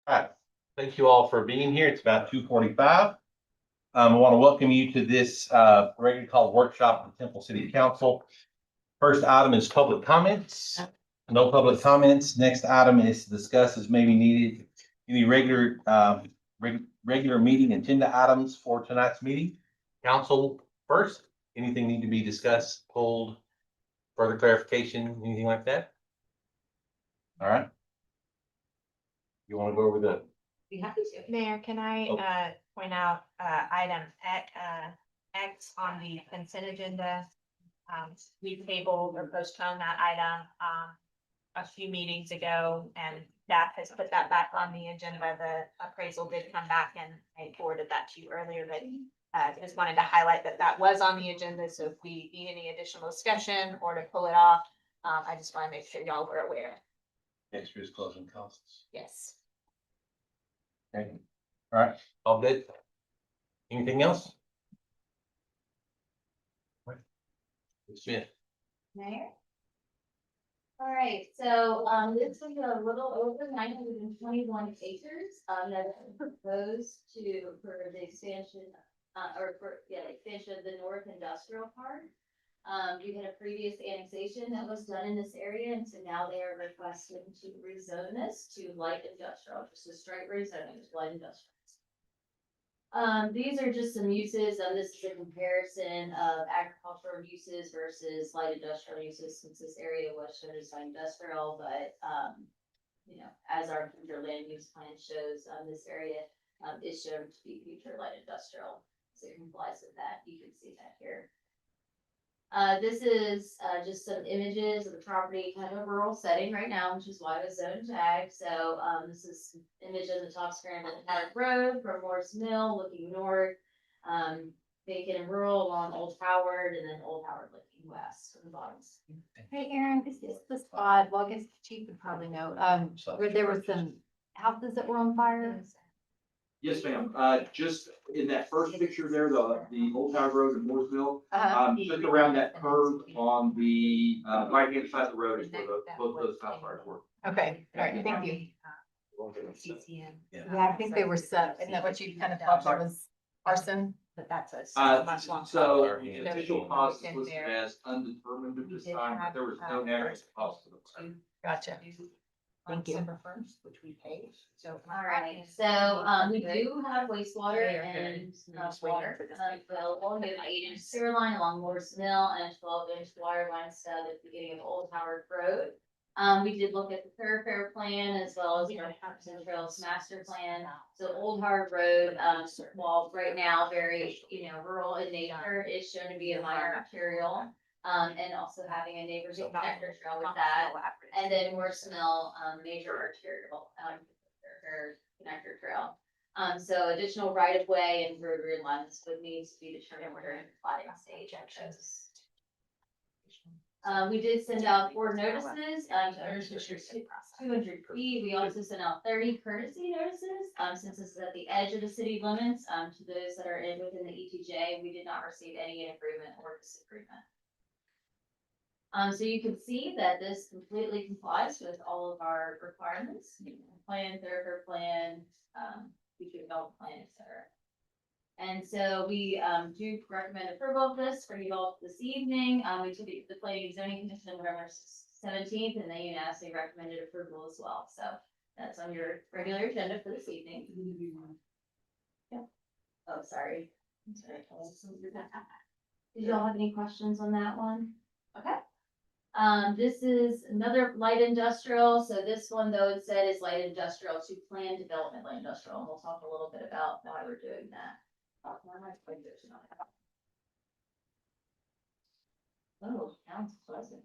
All right. Thank you all for being here. It's about 2:45. I want to welcome you to this regularly called workshop of the Temple City Council. First item is public comments. No public comments. Next item is to discuss as may be needed any regular meeting agenda items for tonight's meeting. Council first, anything need to be discussed, pulled, further clarification, anything like that? All right. You want to go over the Be happy to. Mayor, can Oh. I point out item X on the consent agenda? We tabled or postponed that item a few meetings ago, and staff has put that back on the agenda. The appraisal did come back, and I forwarded that to you earlier, but just wanted to highlight that that was on the agenda. So if we need any additional discussion or to pull it off, I just want to make sure y'all were aware. extras closing costs? Yes. Okay. All right, all good. Anything else? Smith. Mayor? All right, so, this is a little over 921 acres, that is proposed for the expansion, expansion of the North Industrial Park. We had a previous annexation that was done in this area, and so now they are requesting to rezone this to light industrial, just a straight rezoning to light industrial. These are just some uses, this is a comparison of agricultural uses versus light industrial uses, since this area was shown as light industrial, but, you know, as our future land use plan shows, this area, is shown to be future light industrial, so it complies with that, you can see that here. This is, just some images of the property, kind of a rural setting right now, which is why it was zoned ag. So, this is image of the top scramble Park Road from Morris Mill looking north, vacant and rural along Old Howard, and then Old Howard looking west from the bottoms. Hey, Aaron, is this the spot, well, I guess the chief would probably know, where there were some houses that were on fire? Yes, ma'am. Just in that first picture there, the Old Town Road in Mooresville, just around that curve on the right-hand side of the road is where both those house fires were. Okay, all right, thank you. CCM. Yeah. Yeah, I think they were set, isn't that what you kind of thought that was arson? But that's a much longer. So the official cause is listed as undetermined at this time, but there was no actual cause to the fire. Gotcha. Thank you. December 1st, which we paid, so. All right, so, we do have wastewater and water available. We have an 8-inch sewer line along Morris Mill and a 12-inch water line stub at the beginning of Old Howard Road. We did look at the thoroughfare plan as well as our Parks and Trails master plan. So Old Howard Road, while right now very, rural in nature, is shown to be a minor arterial. And also having a neighbor's connector trail with that. And then Morris Mill, major arterial, connector trail. So additional right of way and road lines would need to be determined during the plotting stage. We did send out 4 notices, 200 feet. We also sent out 30 courtesy notices, since this is at the edge of the city limits, to those that are within the ETJ. We did not receive any agreement or disagreement. So you can see that this completely complies with all of our requirements, plan, thoroughfare plan, future development plan, etc. And so we do recommend approval of this for you all this evening. We took it to the Planning and Zoning Commission on November 17th, and they unanimously recommended approval as well. So that's on your regular agenda for this evening. Yeah. Oh, sorry. I'm sorry. Did y'all have any questions on that one? Okay. This is another light industrial. So this one, though, it said is light industrial to plan development light industrial. And we'll talk a little bit about why we're doing that. Oh, sounds pleasant.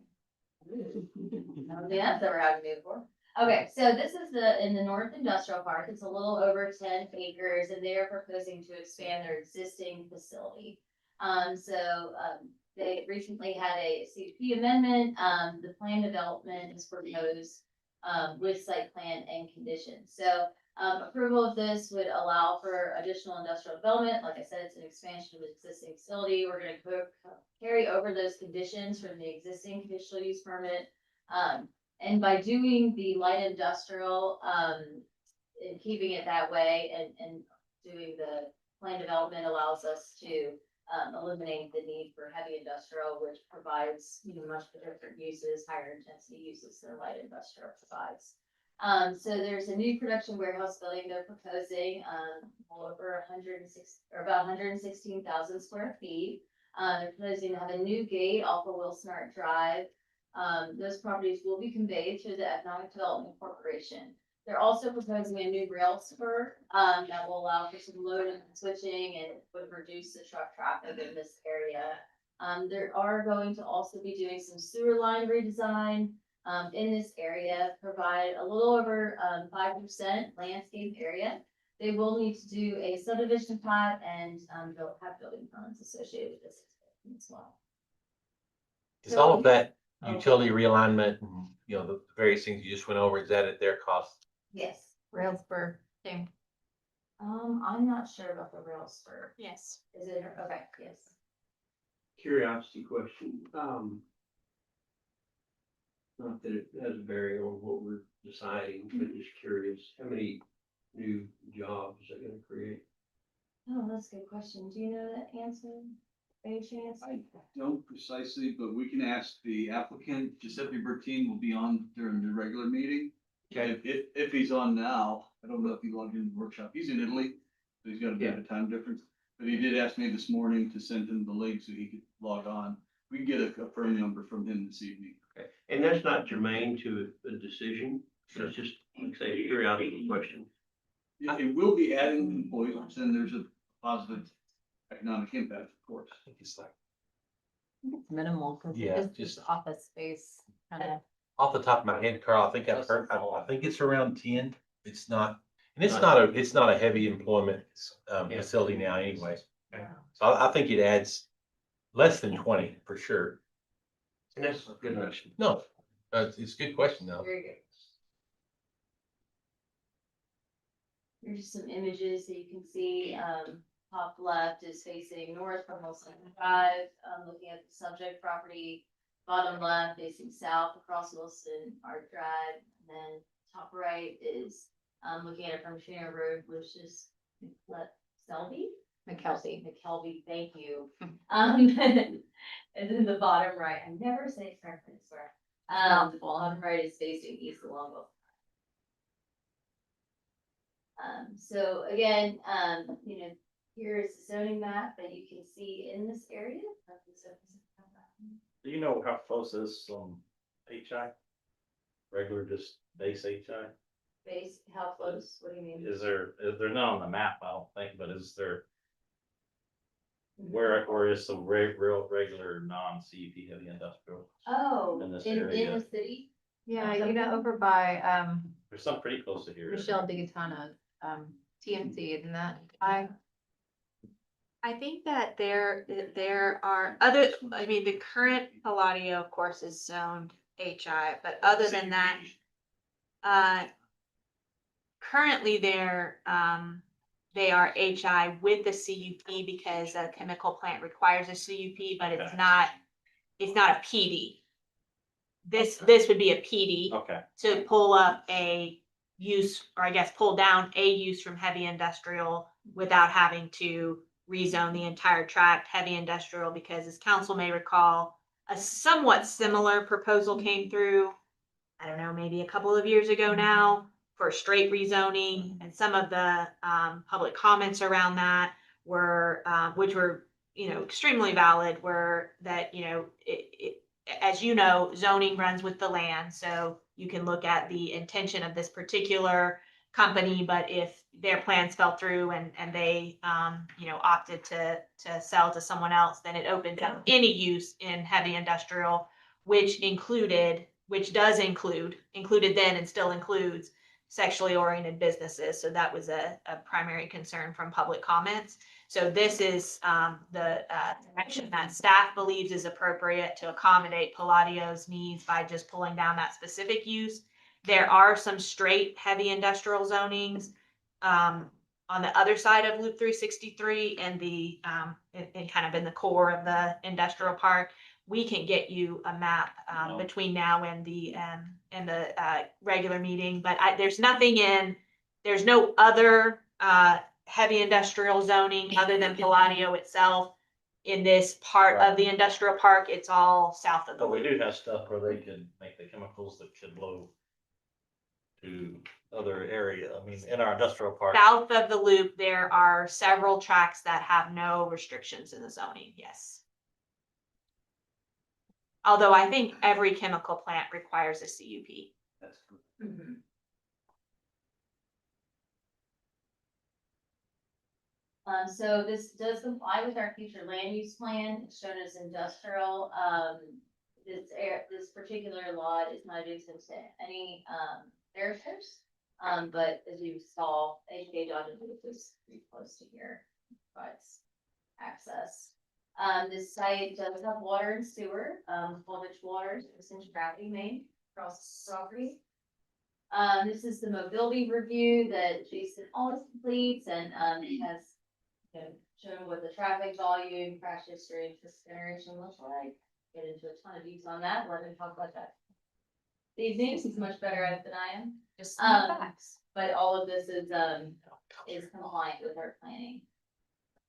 Yeah, that we're having to for. Okay, so this is in the North Industrial Park. It's a little over 10 acres, and they are proposing to expand their existing facility. They recently had a CUP amendment. The plan development is proposed with site plan and conditions. So approval of this would allow for additional industrial development. Like I said, it's an expansion of the existing facility. We're going to carry over those conditions from the existing conditional use permit. And by doing the light industrial, and keeping it that way and doing the plan development allows us to eliminate the need for heavy industrial, which provides, much different uses, higher intensity uses than light industrial provides. So there's a new production warehouse building they're proposing, over 106, or about 116,000 square feet. They're proposing to have a new gate off of Wilsonart Drive. Those properties will be conveyed to the Economic Development Corporation. They're also proposing a new rail spur, that will allow for some load and switching and would reduce the truck traffic in this area. There are going to also be doing some sewer line redesign, in this area, provide a little over, 5% landscape area. They will need to do a subdivision plat and, they'll have building permits associated with this as well. Is all of that utility realignment and, the various things you just went over, is that at their cost? Yes. Rail spur, same. I'm not sure about the rail spur. Yes. Is it, okay, yes. Curiosity question, not that it has a bearing on what we're deciding, but just curious, how many new jobs are gonna create? Oh, that's a good question. Do you know that answer? Any chance? I don't precisely, but we can ask the applicant. Giuseppe Bertine will be on during the regular meeting. Okay. If he's on now, I don't know if he logged in the workshop. He's in Italy, so he's got a bit of a time difference. But he did ask me this morning to send him the link so he could log on. We can get a firm number from him this evening. Okay, and that's not germane to a decision, it's just, like I say, a curiosity question. It will be adding employees, and there's a positive economic impact, of course. I think it's like, It's minimal, cause Yeah, it's just- just office space, kind of. off the top of my head, Carl, I think I've heard, I think it's around 10. It's not, and it's not a heavy employment, facility now anyway. So I think it adds less than 20 for sure. And that's a good question. No, it's a good question though. Very good. Here's some images that you can see. Top left is facing north from Wilson Drive, looking at the subject property. Bottom left facing south across Wilson Art Drive. And then top right is looking at it from Trainer Road, which is Selby. McKelvey, thank you. And then the bottom right, I never say it correctly, I swear. The bottom right is facing east along Wilson. So again, here's the zoning map that you can see in this area. Do you know how close this HI? Regular, just base HI? Base, how close, what do you mean? Is there not on the map, I don't think, but is there, where, or is some real regular non-CUP heavy industrial? Oh, In this in area. the city? Yeah, over by, There's some pretty close to here. Michelle Bigatana, TMC, isn't that? I think that there are the current Palladio, of course, is zoned HI, but other than that, currently they are HI with the CUP because a chemical plant requires a CUP, but it's not a PD. This would be a PD Okay, to pull up a use, or I guess pull down a use from heavy industrial without having to rezone the entire tract heavy industrial, because as council may recall, a somewhat similar proposal came through, I don't know, maybe a couple of years ago now, for straight rezoning, and some of the public comments around that were, which were, extremely valid, were that, as you know, zoning runs with the land, so you can look at the intention of this particular company, but if their plans fell through and they, opted to sell to someone else, then it opened up any use in heavy industrial, which does included then and still includes sexually oriented businesses. So that was a primary concern from public comments. So this is the direction that staff believes is appropriate to accommodate Palladio's needs by just pulling down that specific use. There are some straight heavy industrial zonings on the other side of Loop 363 and the kind of in the core of the industrial park. We can get you a map between now and the regular meeting, but there's nothing in There's no other, heavy industrial zoning other than Palladio itself. In this part of the industrial park, it's all south of the But we loop. do have stuff where they could make the chemicals that could blow to other area. I mean, in our industrial park. South of the loop, there are several tracks that have no restrictions in the zoning, yes. Although I think every chemical plant requires a CUP. That's correct. So this does comply with our future land use plan, it's shown as industrial, this particular lot is not adjacent to any, barriers. But as you saw, HK Dodge is pretty close to here, provides access. This site does have water and sewer, Fulvich Waters, Central Gravity Main, across the property. This is the mobility review that Jason always completes and, it has shown what the traffic volume, crash history, this generation looks like. Get into a ton of detail on that, let him talk about that. These names, he's much better at it than I am. Just Facts. But all of this is compliant with our planning.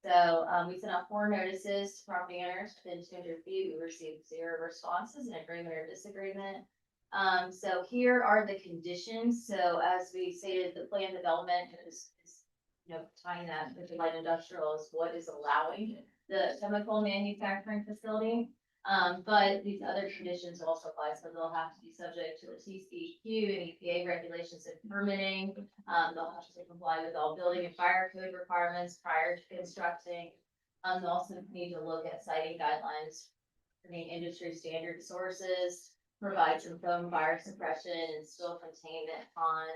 So, we sent out 4 notices to property owners within 200 feet. We received 0 responses, an agreement or disagreement. So here are the conditions. So as we stated, the plan development is tying that with the light industrial is what is allowing the chemical manufacturing facility. But these other conditions also apply, so they'll have to be subject to the TCEQ and EPA regulations and permitting. They'll have to comply with all building and fire code requirements prior to constructing. They'll also need to look at siting guidelines, industry standard sources, provide some foam fire suppression and spill containment on.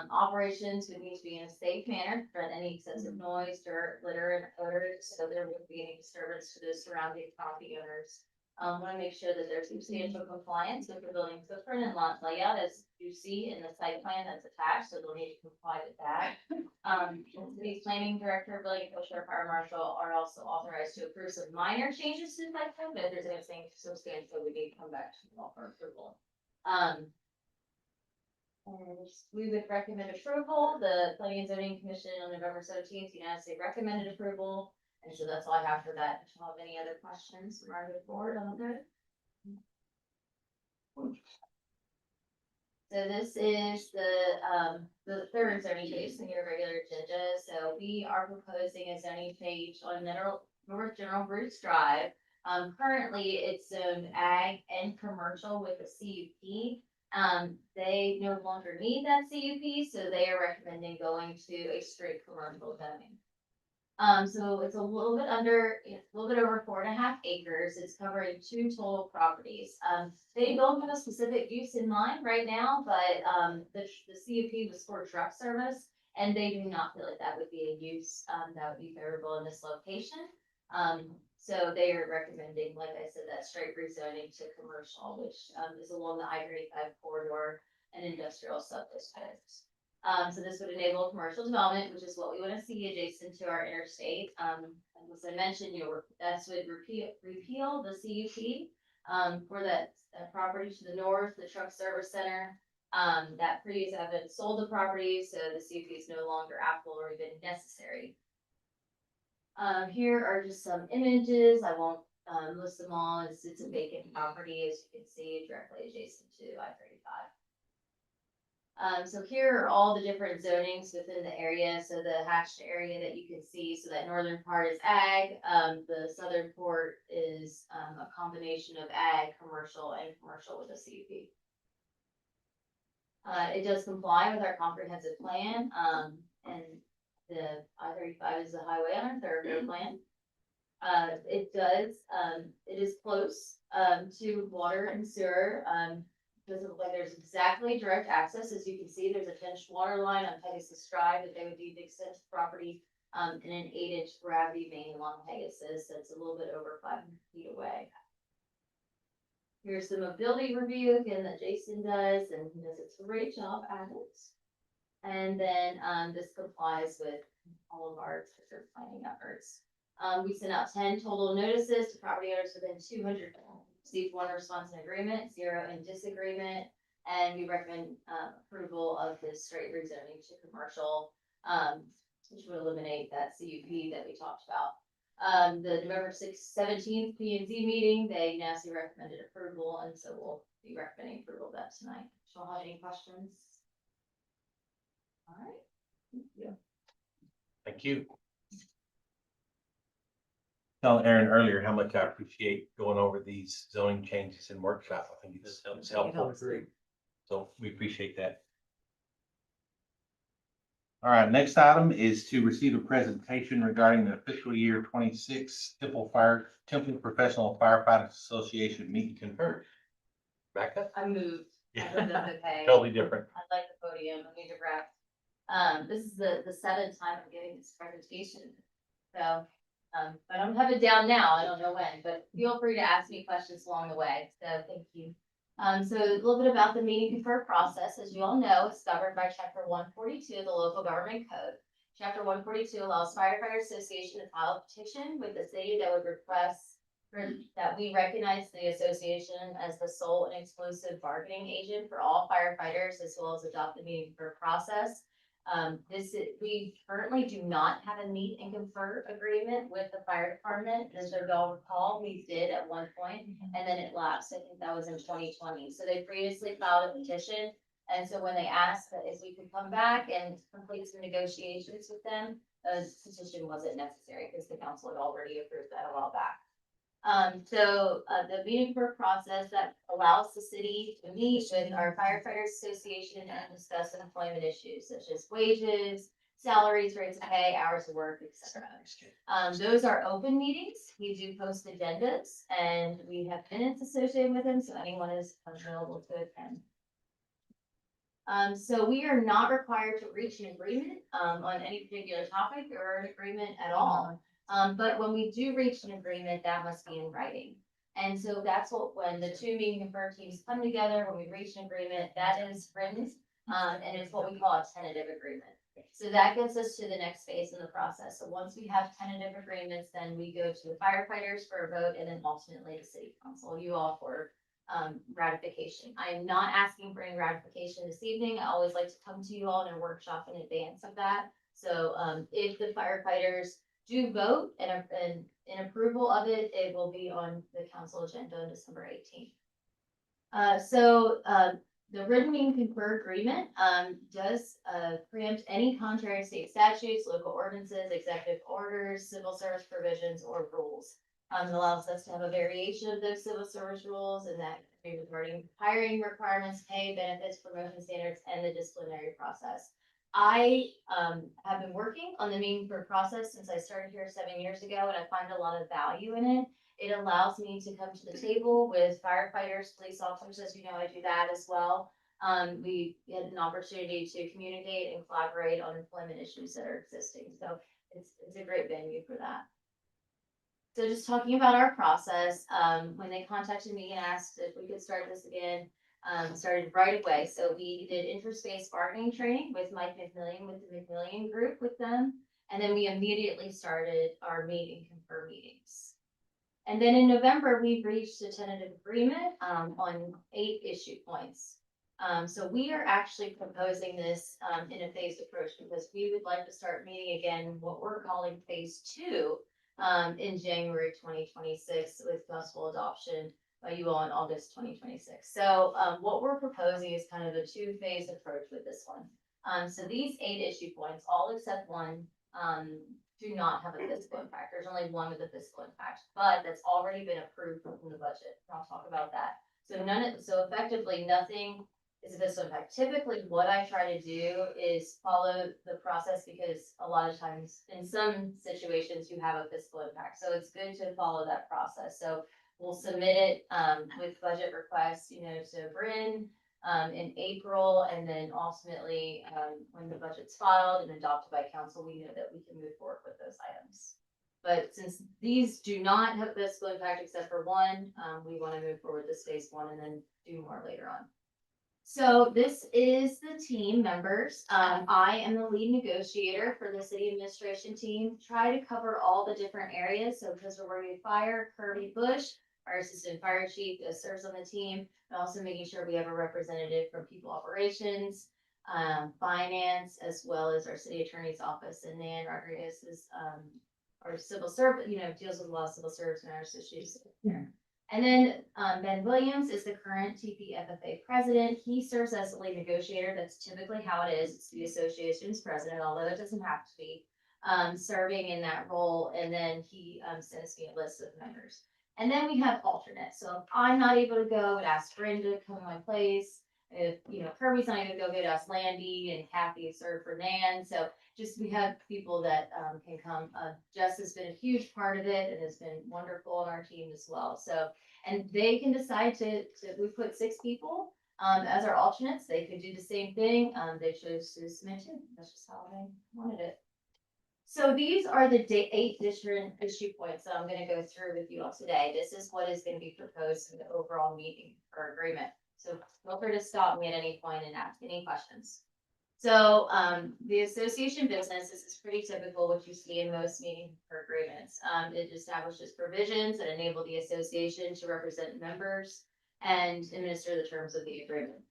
Operations would need to be in a safe manner, prevent any excessive noise, dirt, litter, and odors, so there wouldn't be any disturbance to the surrounding property owners. Want to make sure that there's substantial compliance with the building footprint and lot layout, as you see in the site plan that's attached, so they'll need to comply with that. The city's planning director, building official, fire marshal are also authorized to approve some minor changes to the site plan, but if there's anything substantial, we need to come back to you all for approval. And we would recommend approval. The Planning and Zoning Commission on November 17th unanimously recommended approval. And so that's all I have for that. If you have any other questions from our good board on that? So this is the third zoning case in your regular agenda. So we are proposing a zoning change on North General Bruce Drive. Currently it's zoned ag and commercial with a CUP. They no longer need that CUP, so they are recommending going to a straight commercial zoning. So it's a little bit over 4.5 acres. It's covering 2 total properties. They don't have a specific use in mind right now, but, the CUP was for truck service, and they do not feel like that would be a use, that would be favorable in this location. So they are recommending, like I said, that straight rezoning to commercial, which, is along the I-35 corridor and industrial sub-districts. So this would enable commercial development, which is what we want to see adjacent to our interstate. And as I mentioned, that would repeal the CUP, for that property to the north, the truck service center. That previous haven't sold the property, so the CUP is no longer applicable or even necessary. Here are just some images. I won't list them all. It's a vacant property, as you can see, directly adjacent to I-35. So here are all the different zonings within the area. So the hatched area that you can see, so that northern part is ag. The southern part is a combination of ag, commercial, and commercial with a CUP. It does comply with our comprehensive plan, and the I-35 is a highway on our thoroughfare plan. It is close to water and sewer. Doesn't look like there's exactly direct access. As you can see, there's a 10-inch water line on Pegasus Drive that they would need to extend to property, and an 8-inch gravity main along Pegasus that's a little bit over 500 feet away. Here's the mobility review again that Jason does, and he does a great job at it. And then this complies with all of our planning efforts. We sent out 10 total notices to property owners within 200. Received 1 response in agreement, 0 in disagreement, And we recommend, approval of this straight rezoning to commercial, which would eliminate that CUP that we talked about. The November 17th P and Z meeting, they NASI recommended approval, and so we'll be recommending approval of that tonight. Do you all have any questions? All right. Thank you. Telling Aaron earlier how much I appreciate going over these zoning changes in workshop. I think it's helpful. So we appreciate that. All right, next item is to receive a presentation regarding the fiscal year 26 Temple Professional Firefighters Association meet and confer. Becca? I moved. I Yeah. hope that's okay. Totally different. I like the podium. I need to wrap. This is the seventh time I'm giving this presentation. So, I don't have it down now. I don't know when, but feel free to ask me questions along the way. So thank you. So a little bit about the meeting confer process. As you all know, it's governed by chapter 142 of the local government code. Chapter 142 allows firefighter association to file a petition with the city that would request that we recognize the association as the sole and exclusive bargaining agent for all firefighters, as well as adopt the meeting confer process. We currently do not have a meet and confer agreement with the fire department. As you all recall, we did at one point, and then it lapsed. I think that was in 2020. So they previously filed a petition. And so when they asked that if we could come back and complete some negotiations with them, a petition wasn't necessary because the council had already approved that a while back. The meeting for process that allows the city to meet with our firefighters association and discuss employment issues such as wages, salaries, rates of pay, hours of work, etc. Those are open meetings. We do post agendas and we have minutes associated with them, so anyone is available to attend. So we are not required to reach an agreement on any particular topic or an agreement at all. But when we do reach an agreement, that must be in writing. And so that's when the two meeting confer teams come together, when we reach an agreement, that is written, and it's what we call a tentative agreement. So that gets us to the next phase in the process. So once we have tentative agreements, then we go to the firefighters for a vote and then ultimately the city council, you all for ratification. I am not asking for any ratification this evening. I always like to come to you all in a workshop in advance of that. So if the firefighters do vote and in approval of it, it will be on the council agenda on December 18th. The written meeting confer agreement does preempt any contrary state statutes, local ordinances, executive orders, civil service provisions, or rules. It allows us to have a variation of those civil service rules, and that could be regarding hiring requirements, pay, benefits, promotion standards, and the disciplinary process. I have been working on the meeting confer process since I started here 7 years ago, and I find a lot of value in it. It allows me to come to the table with firefighters, police officers, as you know, I do that as well. We had an opportunity to communicate and collaborate on employment issues that are existing. So it's a great venue for that. So just talking about our process, when they contacted me and asked if we could start this again, started right away. So we did interest-based bargaining training with Mike McMillian, with the McMillian Group with them. And then we immediately started our meet and confer meetings. And then in November, we reached a tentative agreement on 8 issue points. So we are actually proposing this in a phased approach because we would like to start meeting again what we're calling phase 2 in January 2026 with gospel adoption by you all in August 2026. So what we're proposing is kind of a 2-phase approach with this one. So these 8 issue points, all except one, do not have a fiscal impact. There's only one with a fiscal impact, but that's already been approved from the budget. I'll talk about that. So effectively nothing is a fiscal impact. Typically what I try to do is follow the process because a lot of times in some situations you have a fiscal impact. So it's good to follow that process. So we'll submit it with budget requests, to Bryn in April, and then ultimately when the budget's filed and adopted by council, we know that we can move forward with those items. But since these do not have fiscal impact except for one, we want to move forward this phase 1 and then do more later on. So this is the team members. I am the lead negotiator for the city administration team. Try to cover all the different areas. So because we're working with fire, Kirby, Bush, our assistant fire chief that serves on the team, and also making sure we have a representative from people operations, finance, as well as our city attorney's office, and Nan Rodriguez is, our civil service, deals with a lot of civil service matters issues there. And then, Ben Williams is the current TPFFA president. He serves as a lead negotiator. That's typically how it is. It's the association's president, although it doesn't have to be, serving in that role. And then he, sends me a list of members. And then we have alternates. So if I'm not able to go, I'd ask Brenda to come in my place. If, Kirby's not able to go, get us Landy, and Kathy served for Nan. So just, we have people that, can come. Jess has been a huge part of it and has been wonderful on our team as well. So, and they can decide we put 6 people, as our alternates. They could do the same thing. They chose to submit too. That's just how they wanted it. So these are the 8 different issue points that I'm gonna go through with you all today. This is what is gonna be proposed in the overall meeting or agreement. So feel free to stop me at any point and ask any questions. So, the association business, this is pretty typical what you see in most meeting or agreements. It establishes provisions that enable the association to represent members and administer the terms of the agreement.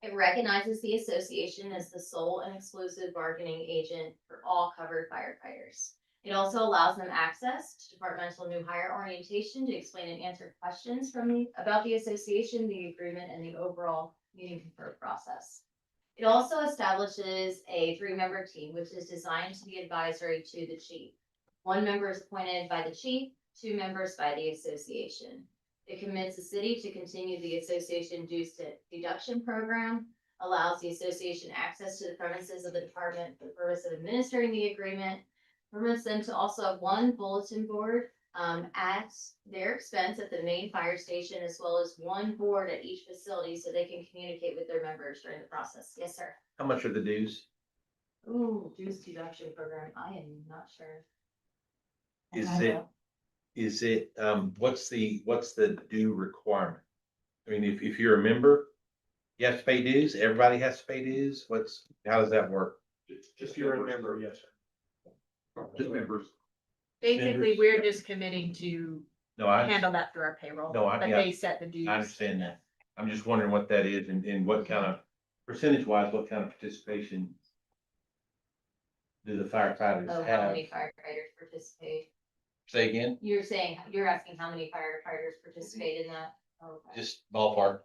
It recognizes the association as the sole and exclusive bargaining agent for all covered firefighters. It also allows them access to departmental new hire orientation to explain and answer questions about the association, the agreement, and the overall meeting confer process. It also establishes a 3-member team, which is designed to be advisory to the chief. 1 member is appointed by the chief, 2 members by the association. It commits the city to continue the association dues deduction program, allows the association access to the premises of the department for the purpose of administering the agreement, permits them to also have 1 bulletin board at their expense at the main fire station, as well as 1 board at each facility so they can communicate with their members during the process. Yes, sir. How much are the dues? Ooh, dues deduction program. I am not sure. Is it, what's the due requirement? I mean, if you're a member, you have to pay dues, everybody has to pay dues, how does that work? Just you remember, yes, sir. Just members. Basically, Members. we're just committing to No, I handle that through our payroll, No, but yeah. they set the dues. understand that. I'm just wondering what that is and what kind of, percentage wise, what kind of participation do the firefighters Oh, how have? many firefighters participate? Say again, You're asking how many firefighters participate in that? Okay. just ballpark.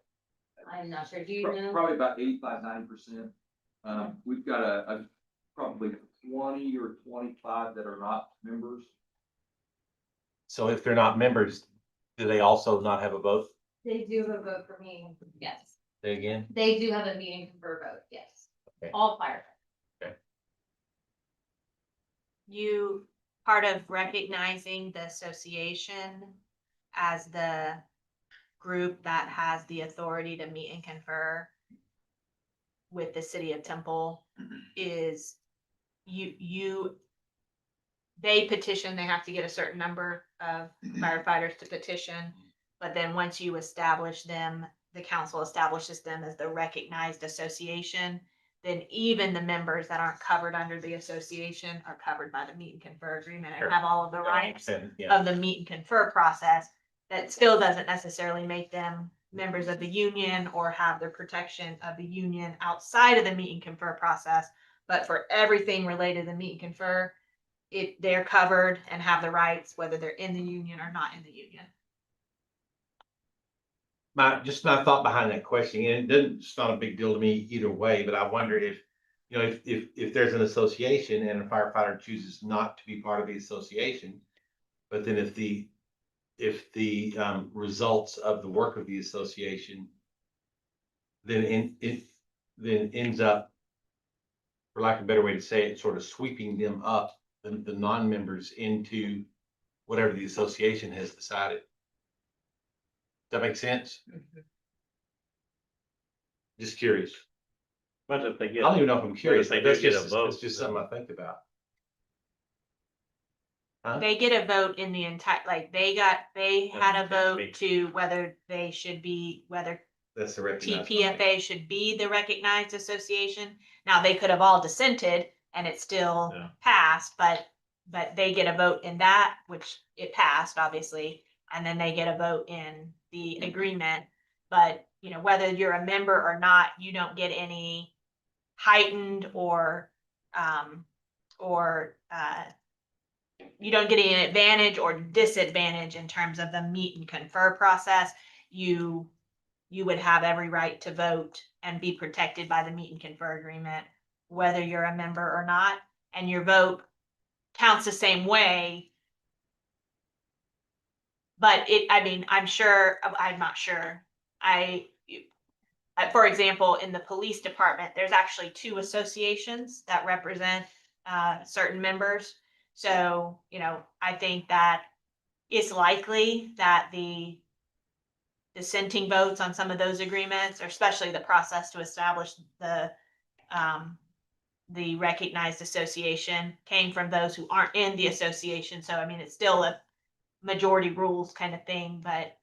I'm not sure. Do you know? Probably about 85–90%. We've got a probably 20 or 25 that are not members. So if they're not members, do they also not have a vote? They do have a vote for meeting, yes. Say again? They do have a meeting for a vote, yes. Okay. All firefighters. You, part of recognizing the association as the group that has the authority to meet and confer with the city of Temple is they petition, they have to get a certain number of firefighters to petition. But then once you establish them, the council establishes them as the recognized association, then even the members that aren't covered under the association are covered by the meet and confer agreement and have all of the rights Yeah, of the meet and confer process. That still doesn't necessarily make them members of the union or have the protection of the union outside of the meet and confer process. But for everything related to meet and confer, they're covered and have the rights, whether they're in the union or not in the union. my thought behind that question, and it's not a big deal to me either way, but I wonder if, if there's an association and a firefighter chooses not to be part of the association, but then if the results of the work of the association then ends up, for lack of a better way to say it, sort of sweeping them up, the non-members into whatever the association has decided. Does that make sense? Just curious. But if they I get, don't even know if I'm curious, they but that's do get a just, vote, that's just something I think about. Huh? They get a vote in the entire, like they had a vote Me. to whether whether That's the recognized. TPFA should be the recognized association. Now, they could have all dissented and it still Yeah. passed, but they get a vote in that, which it passed, obviously. and then they get a vote in the agreement. But, whether you're a member or not, you don't get any heightened or you don't get any advantage or disadvantage in terms of the meet and confer process. You would have every right to vote and be protected by the meet and confer agreement, whether you're a member or not, and your vote counts the same way. But I'm not sure. For example, in the police department, there's actually 2 associations that represent certain members. So, I think that it's likely that the dissenting votes on some of those agreements, or especially the process to establish the recognized association, came from those who aren't in the association. So, it's still a majority rules kind of thing, but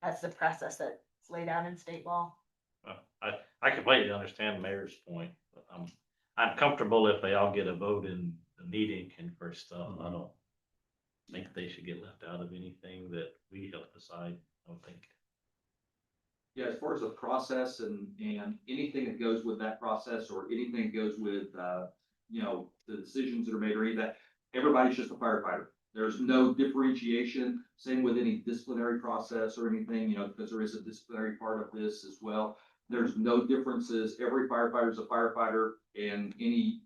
that's the process that's laid out in state law. I completely understand the mayor's point, but I'm comfortable if they all get a vote in the meeting and first stuff. I don't think they should get left out of anything that we help decide. I don't think. Yeah, as far as the process and anything that goes with that process, or anything that goes with, the decisions that are made or any of that, everybody's just a firefighter. There's no differentiation. Same with any disciplinary process or anything, because there is a disciplinary part of this as well. There's no differences. Every firefighter is a firefighter, and any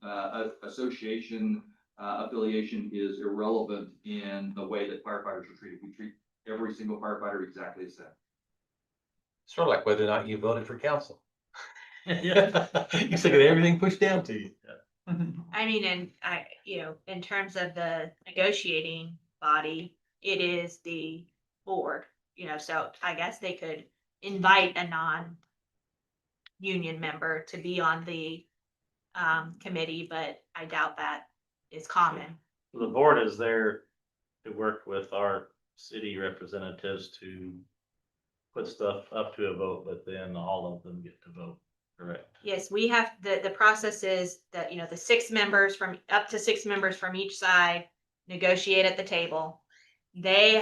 association affiliation is irrelevant in the way that firefighters are treated. We treat every single firefighter exactly the same. Sort of like whether or not you voted for council. Yeah. You still get everything pushed down to you. In terms of the negotiating body, it is the board, so I guess they could invite a non-union member to be on the committee, but I doubt that is common. The board is there to work with our city representatives to put stuff up to a vote, but then all of them get to vote, correct? Yes, we have, the process is that, the up to 6 members from each side negotiate at the table. They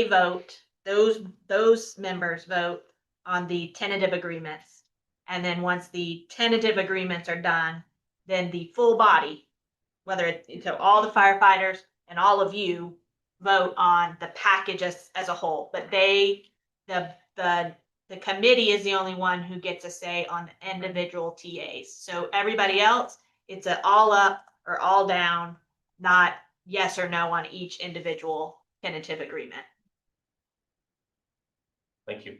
vote, those members vote on the tentative agreements. And then once the tentative agreements are done, then the full body, so all the firefighters and all of you vote on the package as a whole. But the committee is the only one who gets a say on the individual TAs. So everybody else, it's an all up or all down, not yes or no on each individual tentative agreement. Thank you.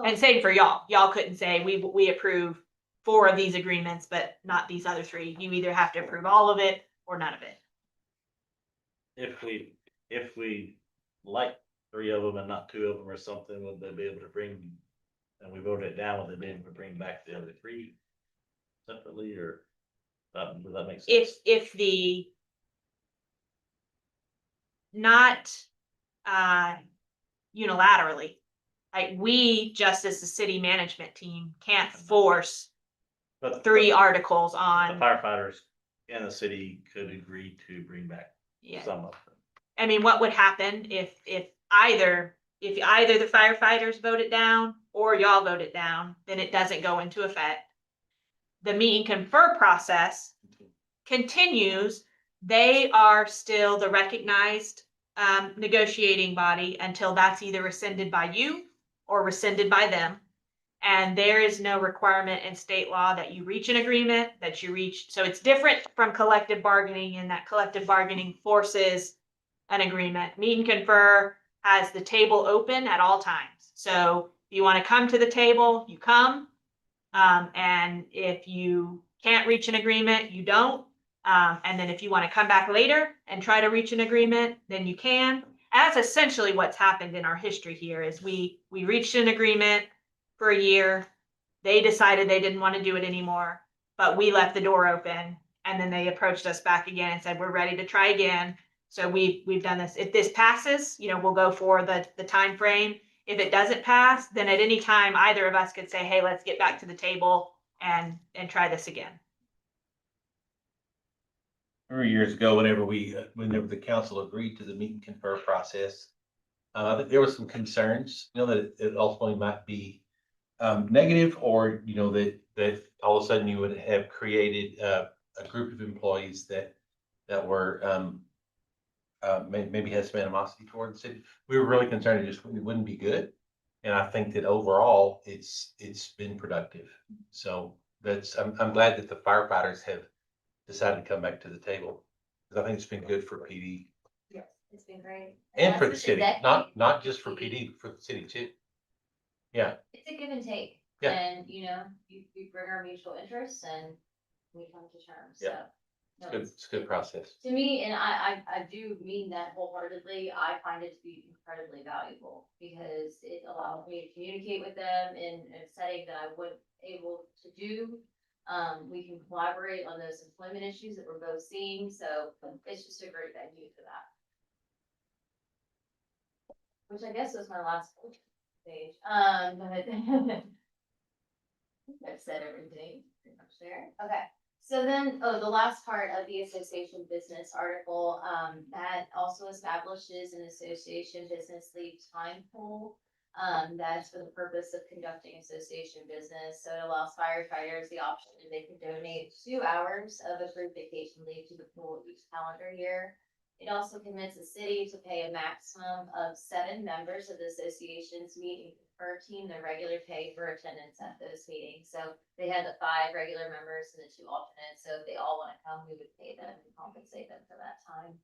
And same for y'all. Y'all couldn't say we approve 4 of these agreements, but not these other 3. You either have to approve all of it or none of it. If we like 3 of them and not 2 of them or something, would they be able to bring, and we voted it down, would they be able to bring back the other 3 separately, or does that make sense? If the not unilaterally, like we just as the city management team can't force But 3 articles the on. firefighters in the city could agree to bring back Yeah. some of them. What would happen if either the firefighters vote it down or y'all vote it down, then it doesn't go into effect. The meet and confer process continues. They are still the recognized negotiating body until that's either rescinded by you or rescinded by them. And there is no requirement in state law that you reach an agreement, so it's different from collective bargaining in that collective bargaining forces an agreement. Meet and confer has the table open at all times. So if you want to come to the table, you come. And if you can't reach an agreement, you don't. And then if you want to come back later and try to reach an agreement, then you can. That's essentially what's happened in our history here is we reached an agreement for a year. They decided they didn't want to do it anymore, but we left the door open, and then they approached us back again and said, we're ready to try again. So we've done this. If this passes, we'll go for the time frame. If it doesn't pass, then at any time, either of us could say, hey, let's get back to the table and try this again. remember years ago, whenever the council agreed to the meet and confer process, I think there was some concerns, that it ultimately might be negative, or, that all of a sudden you would have created a group of employees that were maybe had some animosity toward the city. We were really concerned it wouldn't be good. And I think that overall, it's been productive. So I'm glad that the firefighters have decided to come back to the table. Because I think it's been good for PD Yes, it's been great. and for the that's city, decade. not just for PD, for the city too. Yeah, It's a give and take. Yeah. And, you bring our mutual interests and we come to terms, so. Yeah. no, it's a good process. To me, and I do mean that wholeheartedly, I find it to be incredibly valuable because it allows me to communicate with them in a setting that I wasn't able to do. We can collaborate on those employment issues that we're both seeing, so it's just a great venue for that. Which I guess was my last page, but I've said everything pretty much there. Okay. So then, the last part of the association business article, that also establishes an association business leave time pool. That's for the purpose of conducting association business. So it allows firefighters the option that they can donate 2 hours of accrued vacation leave to the pool each calendar year. It also commits the city to pay a maximum of 7 members of the association's meeting per team their regular pay for attendance at those meetings. So they had the 5 regular members and the 2 alternates. So if they all want to come, we would pay them and compensate them for that time.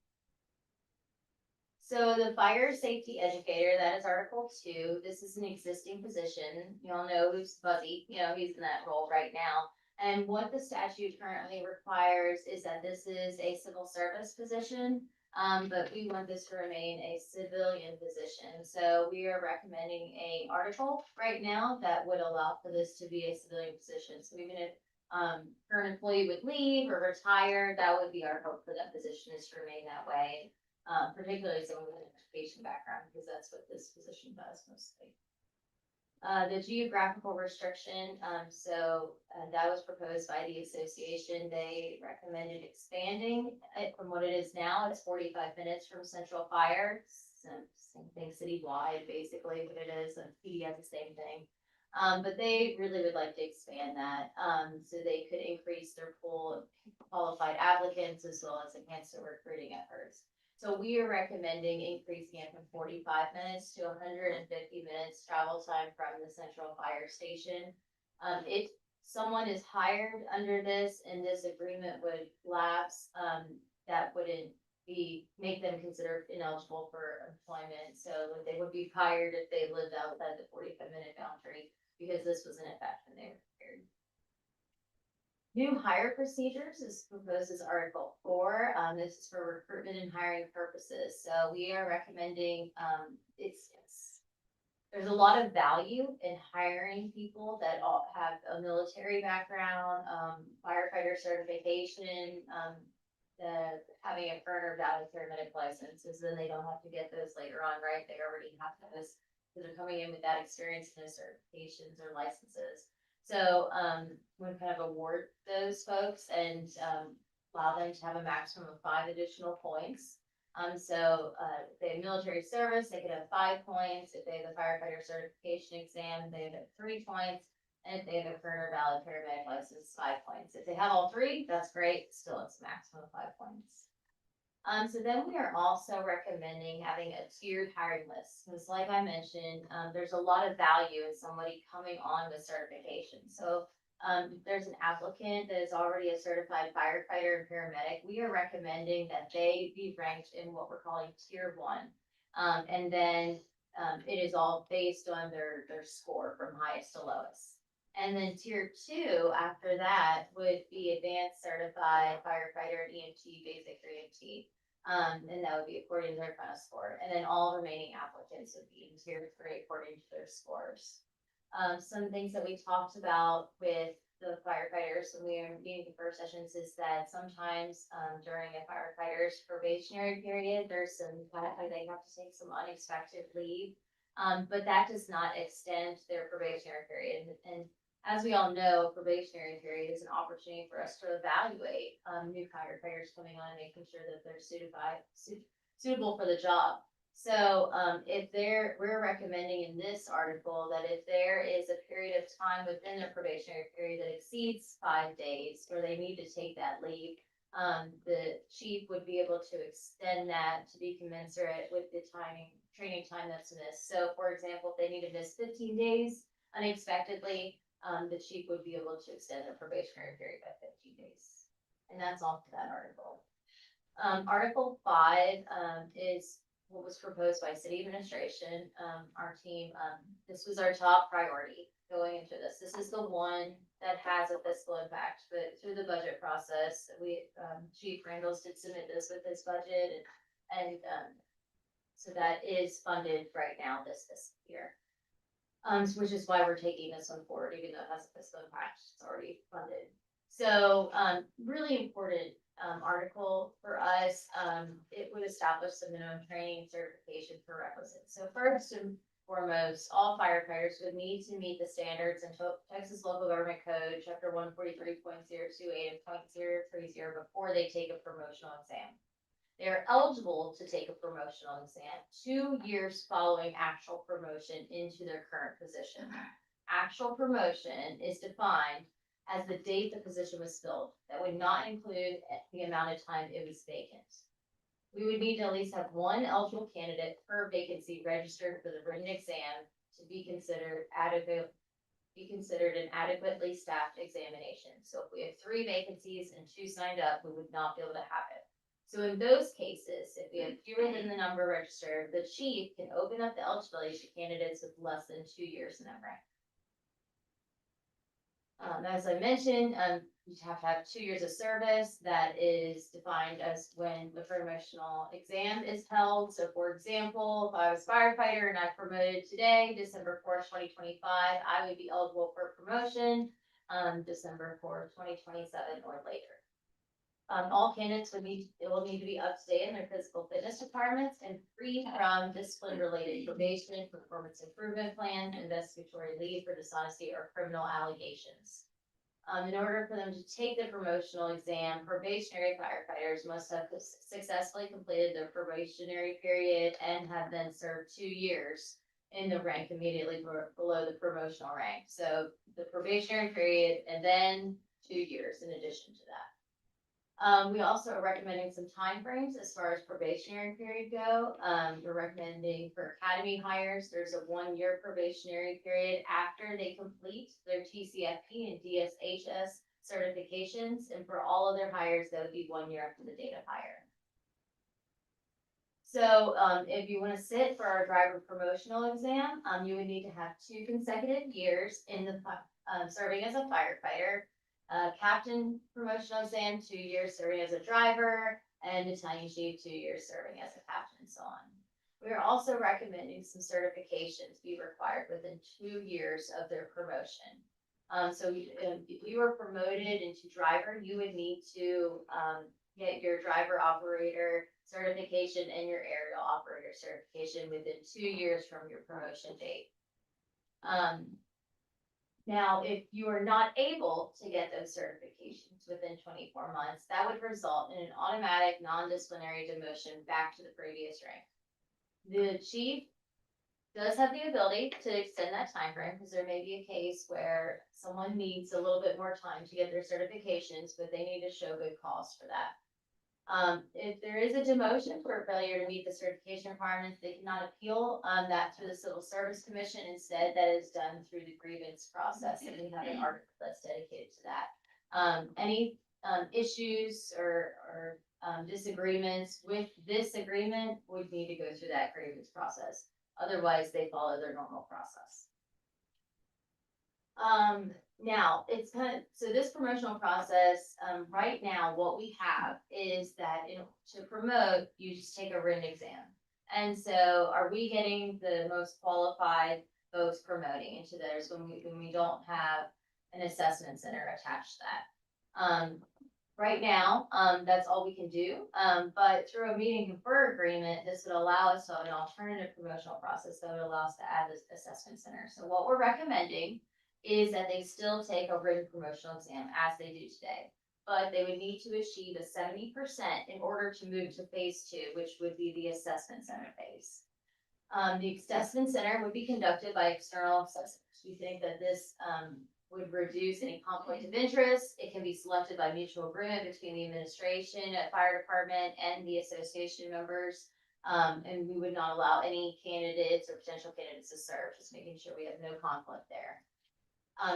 So the fire safety educator, that is Article 2. This is an existing position. You all know who's Buzzy, he's in that role right now. And what the statute currently requires is that this is a civil service position. But we want this to remain a civilian position. So we are recommending a article right now that would allow for this to be a civilian position. So even if current employee would leave or retire, that would be our hope for that position, is to remain that way. Particularly someone with an education background, because that's what this position does mostly. The geographical restriction, that was proposed by the association. They recommended expanding it from what it is now. It's 45 minutes from Central Fire. Same thing citywide, basically, what it is, and PD has the same thing. But they really would like to expand that, so they could increase their pool of qualified applicants as well as enhance their recruiting efforts. So we are recommending increasing it from 45 minutes to 150 minutes travel time from the Central Fire Station. If someone is hired under this and this agreement would lapse, that wouldn't make them considered ineligible for employment. So they would be hired if they lived outside the 45-minute boundary, because this was in effect when they were hired. New hire procedures is proposed as Article 4. This is for recruitment and hiring purposes. So we are recommending, there's a lot of value in hiring people that all have a military background, firefighter certification, having a current or valid paramedic license, so then they don't have to get those later on, right? They already have those, because they're coming in with that experience and those certifications or licenses. So we kind of award those folks and allow them to have a maximum of 5 additional points. If they have military service, they could have 5 points. If they have the firefighter certification exam, they have 3 points. And if they have a current or valid paramedic license, 5 points. If they have all 3, that's great. Still, it's a maximum of 5 points. So then we are also recommending having a tiered hiring list, because like I mentioned, there's a lot of value in somebody coming on with certification. So if there's an applicant that is already a certified firefighter and paramedic, we are recommending that they be ranked in what we're calling tier 1. And then it is all based on their score from highest to lowest. And then tier 2 after that would be advanced certified firefighter and EMT, basic or EMT. And that would be according to their final score. And then all remaining applicants would be in tier 3 according to their scores. Some things that we talked about with the firefighters when we were meeting the first sessions is that sometimes during a firefighter's probationary period, there's they have to take some unexpected leave. But that does not extend their probationary period. And As we all know, probationary period is an opportunity for us to evaluate, new firefighters coming on and making sure that they're suitable for the job. So, we're recommending in this article that if there is a period of time within their probationary period that exceeds 5 days, or they need to take that leave, the chief would be able to extend that to be commensurate with the training time that's missed. So for example, if they need to miss 15 days unexpectedly, the chief would be able to extend their probationary period by 15 days. And that's all for that article. Article 5, is what was proposed by city administration, our team. This was our top priority going into this. This is the one that has a fiscal impact, but through the budget process, Chief Randalls did submit this with his budget, and so that is funded right now this fiscal year. Which is why we're taking this one forward, even though it has a fiscal impact, it's already funded. So, really important article for us. It would establish the minimum training certification prerequisites. So first and foremost, all firefighters would need to meet the standards in Texas Local Government Code, Chapter 143.028 and .030 before they take a promotional exam. They are eligible to take a promotional exam 2 years following actual promotion into their current position. Actual promotion is defined as the date the position was filled. That would not include the amount of time it was vacant. We would need to at least have one eligible candidate per vacancy registered for the written exam to be considered an adequately staffed examination. So if we have 3 vacancies and 2 signed up, we would not be able to have it. So in those cases, if we have fewer than the number registered, the chief can open up the eligibility to candidates with less than 2 years in that rank. As I mentioned, you have to have 2 years of service. That is defined as when the promotional exam is held. So for example, if I was firefighter and I promoted today, December 4th, 2025, I would be eligible for promotion, December 4th, 2027 or later. All candidates will need to be up to date in their physical fitness requirements and free from discipline-related probation, performance improvement plan, investigatory leave for dishonesty or criminal allegations. In order for them to take the promotional exam, probationary firefighters must have successfully completed their probationary period and have then served 2 years in the rank immediately below the promotional rank. So the probationary period and then 2 years in addition to that. We also are recommending some timeframes as far as probationary period go. We're recommending for academy hires, there's a 1-year probationary period after they complete their TCFP and DSHS certifications. And for all of their hires, that would be 1 year after the date of hire. So, if you want to sit for our driver promotional exam, you would need to have 2 consecutive years in the serving as a firefighter. Captain promotional exam, 2 years serving as a driver, and battalion chief, 2 years serving as a captain, and so on. We are also recommending some certifications be required within 2 years of their promotion. So if you were promoted into driver, you would need to get your driver operator certification and your aerial operator certification within 2 years from your promotion date. Now, if you are not able to get those certifications within 24 months, that would result in an automatic non-disciplinary demotion back to the previous rank. The chief does have the ability to extend that time frame because there may be a case where someone needs a little bit more time to get their certifications, but they need to show good cause for that. If there is a demotion for failure to meet the certification requirements, they cannot appeal that through the Civil Service Commission. Instead, that is done through the grievance process, and we have an article that's dedicated to that. Any issues or disagreements with this agreement would need to go through that grievance process. Otherwise, they follow their normal process. Now it's so this promotional process, right now, what we have is that to promote, you just take a written exam. And so are we getting the most qualified folks promoting into theirs when we don't have an assessment center attached to that? Right now, that's all we can do. But through a meet and confer agreement, this would allow us to have an alternative promotional process that would allow us to add this assessment center. So what we're recommending is that they still take a written promotional exam as they do today. But they would need to achieve a 70% in order to move to phase 2, which would be the assessment center phase. The assessment center would be conducted by external assessors. We think that this, would reduce any conflict of interest. It can be selected by mutual agreement between the administration, fire department, and the association members. And we would not allow any candidates or potential candidates to serve, just making sure we have no conflict there.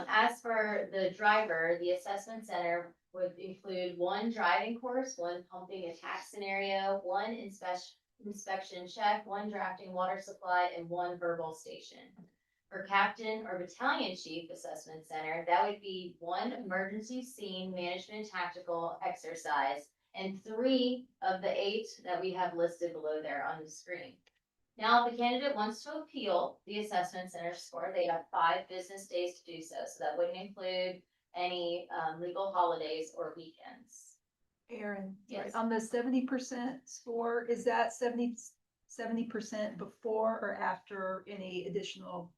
As for the driver, the assessment center would include one driving course, one pumping attack scenario, one inspection check, one drafting water supply, and one verbal station. For captain or battalion chief assessment center, that would be one emergency scene management tactical exercise and 3 of the 8 that we have listed below there on the screen. Now, if the candidate wants to appeal the assessment center score, they have 5 business days to do so. So that wouldn't include any legal holidays or weekends. Aaron, Yes. on the 70% score, is that 70% before or after any additional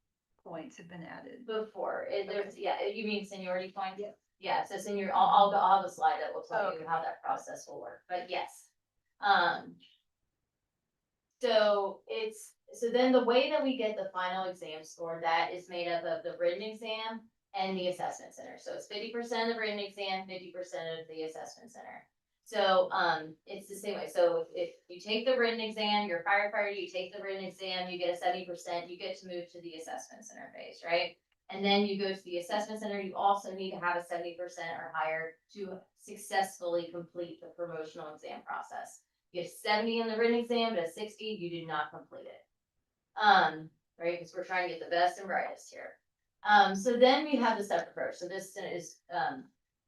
points have been added? Before, there's, yeah, you mean seniority points? Yeah. Yeah, so senior, I'll have a slide that will tell you Okay. how that process will work, but yes. So then the way that we get the final exam score, that is made up of the written exam and the assessment center. So it's 50% of the written exam, 50% of the assessment center. So, it's the same way. So if you take the written exam, you're a firefighter, you take the written exam, you get a 70%, you get to move to the assessment center phase, right? And then you go to the assessment center, you also need to have a 70% or higher to successfully complete the promotional exam process. You get 70 in the written exam, but a 60, you do not complete it. Right, because we're trying to get the best and brightest here. So then we have the step approach. So this is,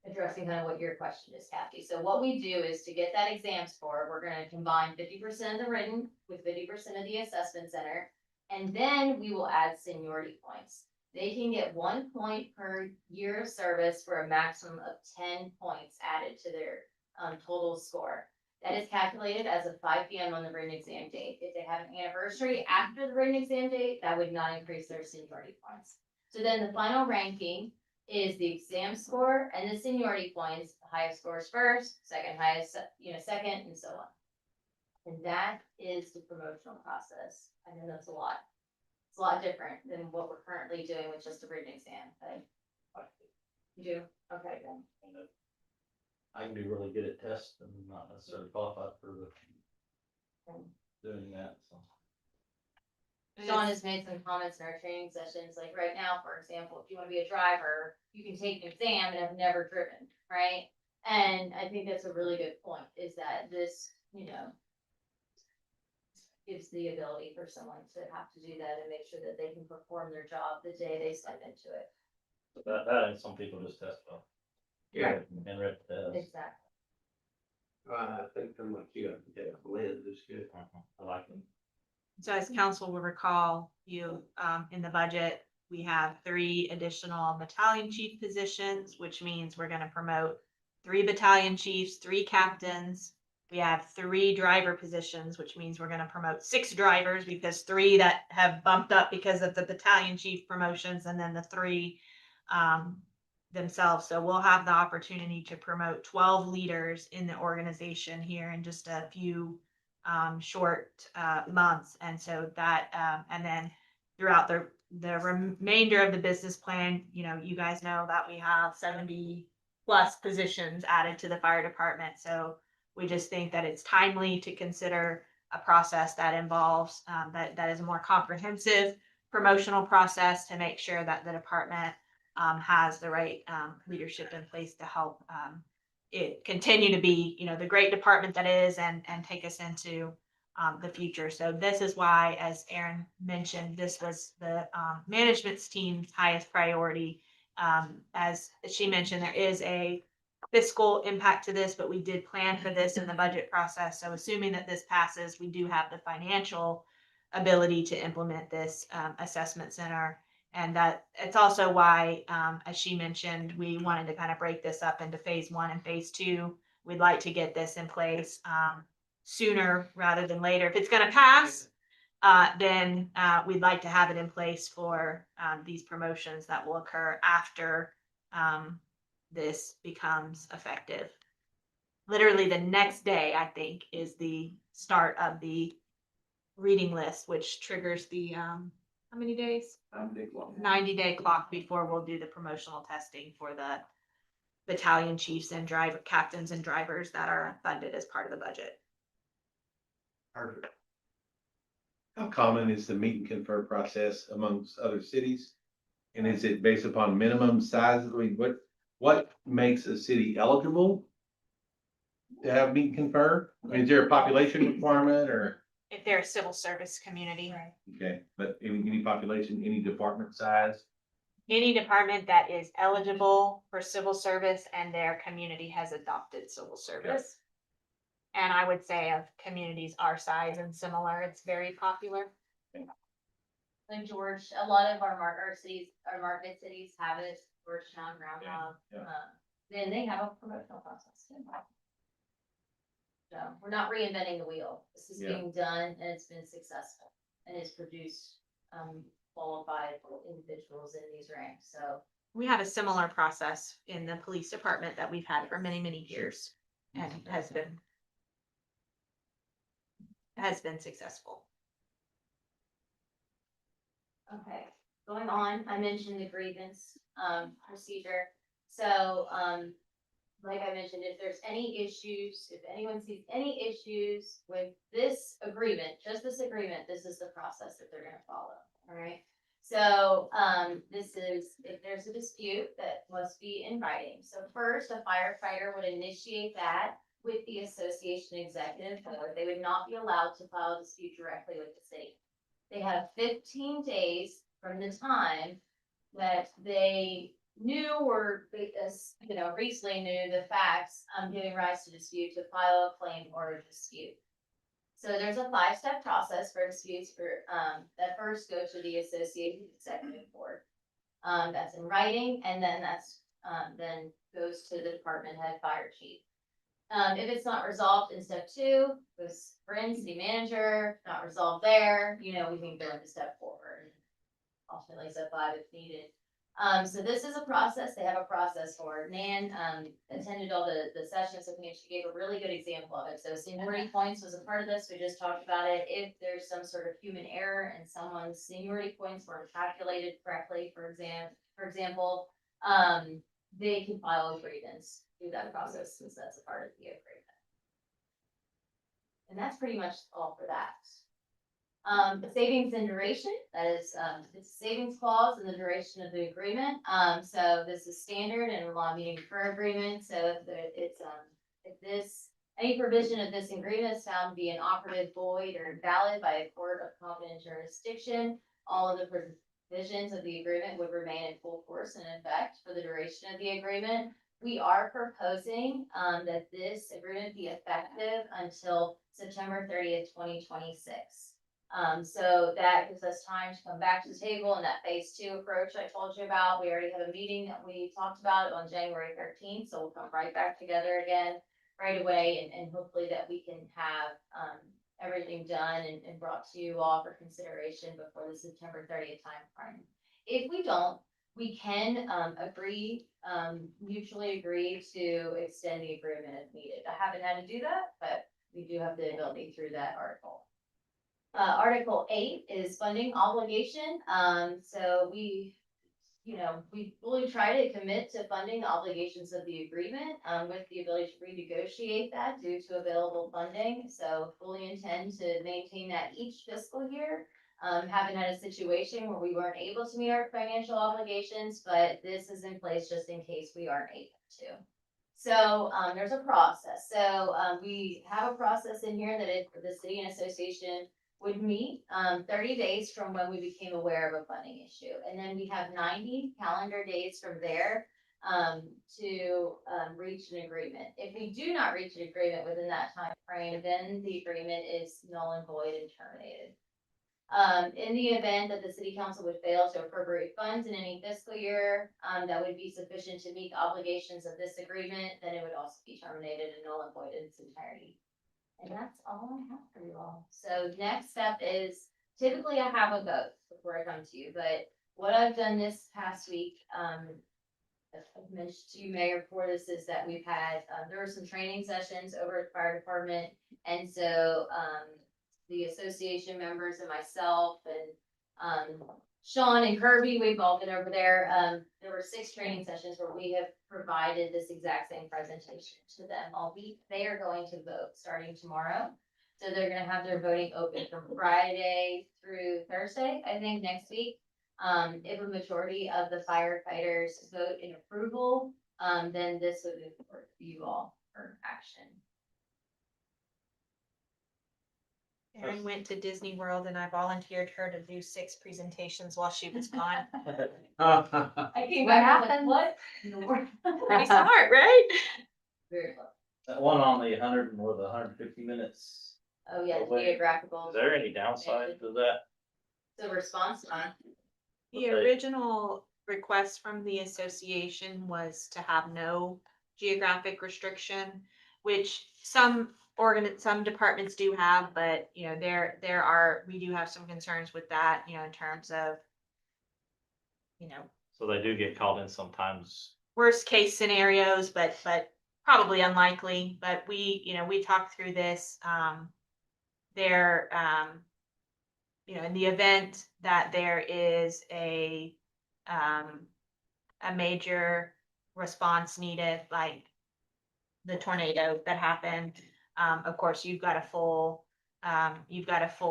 addressing kind of what your question is, Kathy. So what we do is to get that exam score, we're gonna combine 50% of the written with 50% of the assessment center. And then we will add seniority points. They can get 1 point per year of service for a maximum of 10 points added to their total score. That is calculated as of 5 p.m. on the written exam date. If they have an anniversary after the written exam date, that would not increase their seniority points. So then the final ranking is the exam score and the seniority points. The highest scores first, second highest, second, and so on. And that is the promotional process. I know that's a lot. It's a lot different than what we're currently doing with just a written exam, but you do? Okay, then. I can do really good at tests and not necessarily qualified for doing that, so. Sean has made some comments in our training sessions, like right now, for example, if you wanna be a driver, you can take an exam and have never driven, right? And I think that's a really good point, is that this, gives the ability for someone to have to do that and make sure that they can perform their job the day they step into it. That and some people just test well. Yeah. And read the test. Exactly. I think I'm like you, yeah, blend is good. I like it. So as council will recall, in the budget, we have 3 additional battalion chief positions, which means we're gonna promote 3 battalion chiefs, 3 captains. We have 3 driver positions, which means we're gonna promote 6 drivers because 3 that have bumped up because of the battalion chief promotions and then the 3 themselves. So we'll have the opportunity to promote 12 leaders in the organization here in just a few short months. And so that and then throughout the remainder of the business plan, you guys know that we have 70+ positions added to the fire department. So we just think that it's timely to consider a process that involves that is a more comprehensive promotional process to make sure that the department has the right leadership in place to help it continue to be, the great department that is and take us into the future. So this is why, as Aaron mentioned, this was the management's team's highest priority. As she mentioned, there is a fiscal impact to this, but we did plan for this in the budget process. So assuming that this passes, we do have the financial ability to implement this assessment center. And that it's also why, as she mentioned, we wanted to kind of break this up into phase 1 and phase 2. We'd like to get this in place sooner rather than later. If it's going to pass, then we'd like to have it in place for these promotions that will occur after this becomes effective. Literally the next day, I think, is the start of the reading list, which triggers the how many days? 90-day clock before we'll do the promotional testing for the battalion chiefs and driver captains and drivers that are funded as part of the budget. Perfect. How common is the meet and confer process amongst other cities? And is it based upon minimum size? I mean, what makes a city eligible to have meet and confer? I mean, is there a population requirement or, If they're a civil service community. okay, but any population, any department size? Any department that is eligible for civil service and their community has adopted civil service. And I would say of communities our size and similar, it's very popular. Like George, a lot of our cities, our market cities have it, Georgetown, Groundhog, Yeah. then they have a promotional process too. So we're not reinventing the wheel. This is Yeah. being done and it's been successful and it's produced, qualified individuals in these ranks, so. We have a similar process in the police department that we've had for many, many years and has been successful. Okay, going on, I mentioned the grievance, procedure. So, like I mentioned, if there's any issues, if anyone sees any issues with this agreement, just this agreement, this is the process that they're gonna follow, all right? So, this is, if there's a dispute that must be in writing. So first, a firefighter would initiate that with the association executive board. They would not be allowed to file a dispute directly with the city. They have 15 days from the time that they knew or, recently knew the facts, giving rise to dispute to file a claim or a dispute. So there's a 5-step process for disputes that first go to the associated executive board. That's in writing, and then then goes to the department head fire chief. If it's not resolved in step 2, goes friend, city manager, not resolved there, we can go into step 4 and ultimately step 5 if needed. So this is a process, they have a process for it. Nan, attended all the sessions with me, and she gave a really good example of it. So seniority points was a part of this, we just talked about it. If there's some sort of human error and someone's seniority points weren't calculated correctly, for example, they can file a grievance through that process since that's a part of the agreement. And that's pretty much all for that. The savings and duration, that is, it's a savings clause in the duration of the agreement. So this is standard and law meeting for agreement. So if any provision of this agreement is found to be inoperative, void, or invalid by a court of competent jurisdiction, all of the provisions of the agreement would remain in full force and effect for the duration of the agreement. We are proposing, that this agreement be effective until September 30th, 2026. So that gives us time to come back to the table and that phase 2 approach I told you about. We already have a meeting that we talked about on January 13th, so we'll come right back together again right away, and hopefully that we can have everything done and brought to you all for consideration before the September 30th timeframe. If we don't, we can mutually agree to extend the agreement if needed. I haven't had to do that, but we do have the ability through that article. Article 8 is funding obligation. So we fully try to commit to funding the obligations of the agreement, with the ability to renegotiate that due to available funding. So fully intend to maintain that each fiscal year. Haven't had a situation where we weren't able to meet our financial obligations, but this is in place just in case we aren't able to. So, there's a process. So, we have a process in here that if the city and association would meet 30 days from when we became aware of a funding issue. And then we have 90 calendar days from there to reach an agreement. If we do not reach an agreement within that time frame, then the agreement is null and void and terminated. In the event that the city council would fail to appropriate funds in any fiscal year that would be sufficient to meet obligations of this agreement, then it would also be terminated and null and void in its entirety. And that's all I have for you all. So next step is typically I have a vote before I come to you, but what I've done this past week, I've mentioned to you, Mayor, before this, is that we've had, there were some training sessions over at the fire department. And so, the association members and myself and, Sean and Kirby, we've all been over there. There were 6 training sessions where we have provided this exact same presentation to them all week. They are going to vote starting tomorrow. So they're gonna have their voting open from Friday through Thursday, I think, next week. If a majority of the firefighters vote in approval, then this would move forward for you all for action. Erin went to Disney World and I volunteered her to do 6 presentations while she was gone. I came What back, I was like, happened? what? in the world? Pretty smart, right? Very close. That one on the 150 minutes. Oh, yeah, Away. geographical. Is there any downside to that? The response time. The Okay. original request from the association was to have no geographic restriction, which some departments do have, but you know, we do have some concerns with that, you know, in terms of, you know, So they do get called in sometimes. worst case scenarios, but probably unlikely. But we talked through this. In the event that there is a major response needed, like the tornado that happened, of course, you've got a full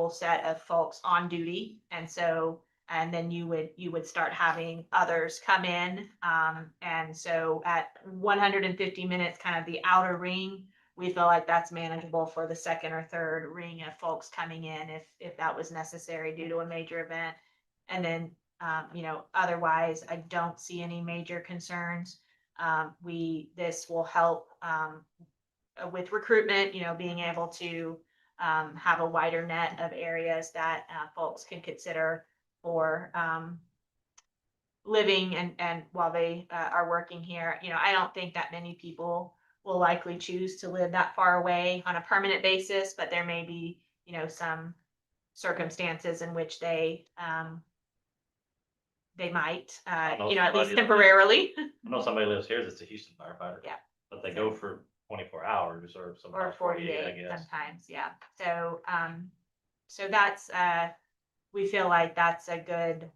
set of folks on duty, and then you would start having others come in. And so at 150 minutes, kind of the outer ring, we feel like that's manageable for the second or third ring of folks coming in if that was necessary due to a major event. And then, otherwise, I don't see any major concerns. This will help with recruitment, being able to have a wider net of areas that folks can consider for living and while they are working here. I don't think that many people will likely choose to live that far away on a permanent basis, but there may be, some circumstances in which they might, at least somebody- temporarily. I know somebody lives here that's a Houston firefighter. Yeah. But they go for 24 hours or Or sometimes 48 I guess. sometimes, yeah. So, so that's, we feel like that's a good,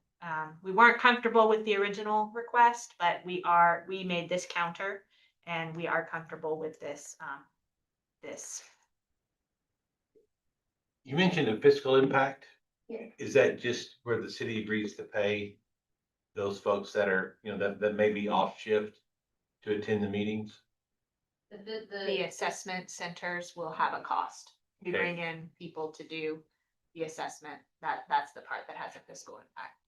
we weren't comfortable with the original request, but we made this counter and we are comfortable with this. You mentioned a fiscal impact. Yeah. Is that just where the city agrees to pay those folks that are, that may be off shift to attend the meetings? The assessment centers will have a cost. We Okay. bring in people to do the assessment. That's the part that has a fiscal impact.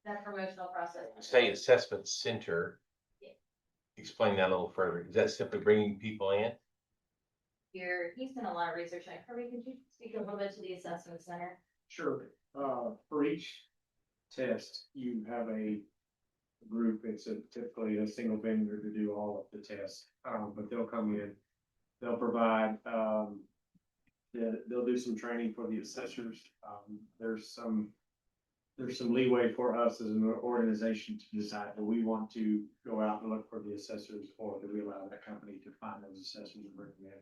That promotional process. Say assessment center. Yeah. Explain that a little further. Is that simply bringing people in? He's done a lot of research on it. Kirby, could you speak a little bit to the assessment center? Sure. For each test, you have a group. It's typically a single vendor to do all of the tests. But they'll come in, they'll provide, they'll do some training for the assessors. There's some leeway for us as an organization to decide, do we want to go out and look for the assessors, or do we allow that company to find those assessors and bring them in?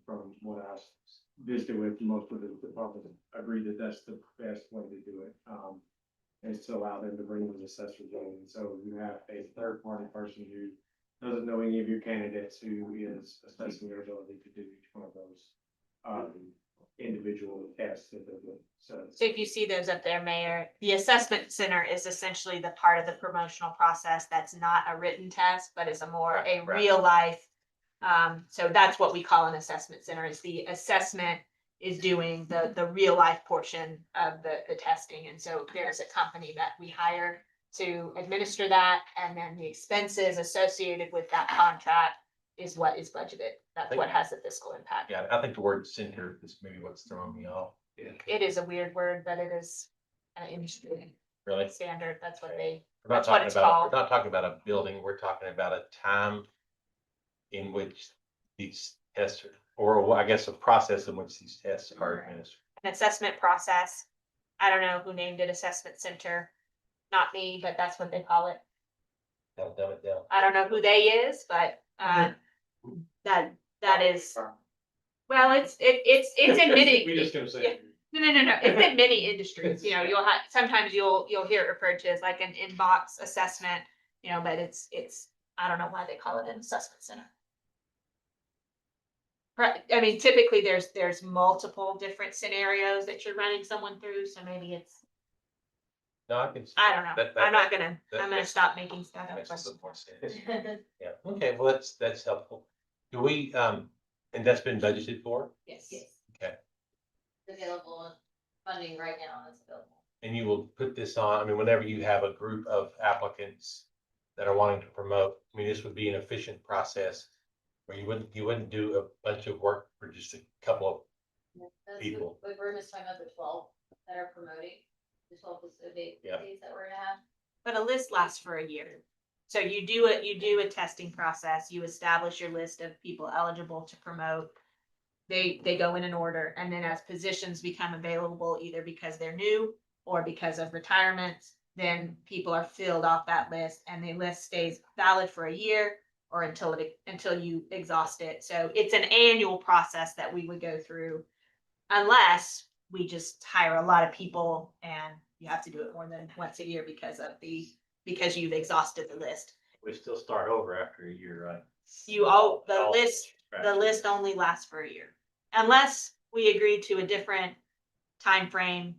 From what I visited with, most of the departments agree that that's the best way to do it. Is to allow them to bring those assessors in. And so you have a third party person who doesn't know any of your candidates, who is assessing their ability to do each one of those individual tests that they're doing. So if you see those up there, Mayor, the assessment center is essentially the part of the promotional process that's not a written test, but is a real life. So that's what we call an assessment center, is the assessment is doing the real life portion of the testing. And so there's a company that we hire to administer that, and then the expenses associated with that contract is what is budgeted. That's what has the fiscal impact. Yeah, I think the word center is maybe what's throwing me off. It is a weird word, but it is an industry Really? standard. That's what they, We're not that's what talking it's about, called. we're not talking about a building, we're talking about a time in which these tests, or I guess a process in which these tests are administered. an assessment process. I don't know who named it assessment center, not me, but that's what they call it. That'll dumb it down. I don't know who they is, but, that is, well, it's in many. We just gonna say. No, it's in many industries, you know, you'll have, sometimes you'll hear it referred to as like an inbox assessment, you know, but it's, I don't know why they call it an assessment center. I mean, typically there's multiple different scenarios that you're running someone through, so maybe it's, No, I can. I don't know, That- I'm not gonna, that I'm gonna makes- stop making stuff That up. makes a little more sense. Yeah, okay, well, that's helpful. Do we, and that's been budgeted for, Yes. okay, Available funding right now is available. and you will put this on, I mean, whenever you have a group of applicants that are wanting to promote, I mean, this would be an efficient process where you wouldn't do a bunch of work for just a couple That's People. what we're just talking about, the 12 that are promoting, the 12 vacancies Yeah. that we're gonna have. But a list lasts for a year. So you do a testing process, you establish your list of people eligible to promote. They go in an order, and then as positions become available, either because they're new or because of retirements, then people are filled off that list, and the list stays valid for a year or until you exhaust it. So it's an annual process that we would go through, unless we just hire a lot of people and you have to do it more than once a year because you've exhausted the list. We still start over after a year, right? The list only lasts for a year, unless we agree to a different time frame.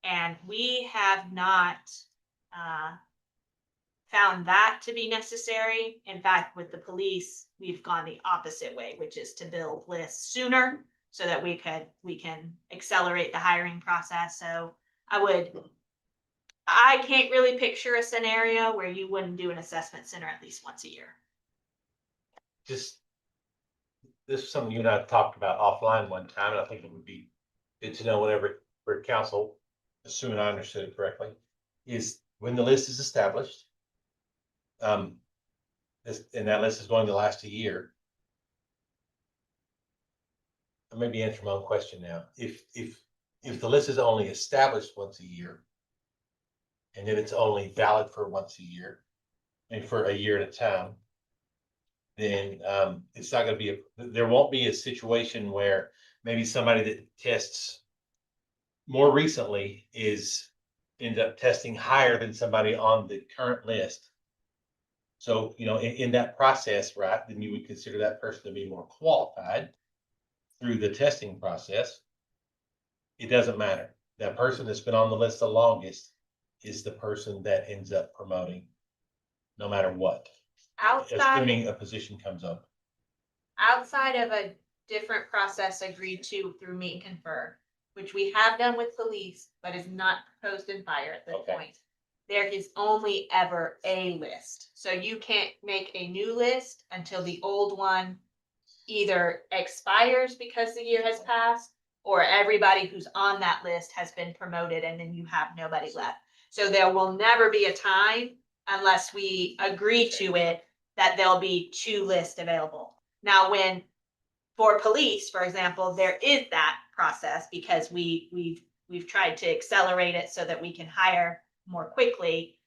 And we have not found that to be necessary. In fact, with the police, we've gone the opposite way, which is to build lists sooner so that we can accelerate the hiring process. So I can't really picture a scenario where you wouldn't do an assessment center at least once a year. just. This is something you and I talked about offline one time, and I think it would be good to know whenever for council, assuming I understood it correctly, is when the list is established. And that list is going to last a year. I maybe answer my own question now. If the list is only established once a year, and then it's only valid for once a year, and for a year at a time, then it's not gonna be, there won't be a situation where maybe somebody that tests more recently ends up testing higher than somebody on the current list. So, you know, in that process, right, then you would consider that person to be more qualified through the testing process. It doesn't matter. That person that's been on the list the longest is the person that ends up promoting, no matter what, assuming a position comes up. Outside of a different process agreed to through meet and confer, which we have done with police, but is not proposed in fire at this Okay. point. There is only ever a list. So you can't make a new list until the old one either expires because the year has passed, or everybody who's on that list has been promoted and then you have nobody left. So there will never be a time, unless we agree to it, that there'll be two lists available. Now, for police, for example, there is that process because we've tried to accelerate it so that we can hire more quickly.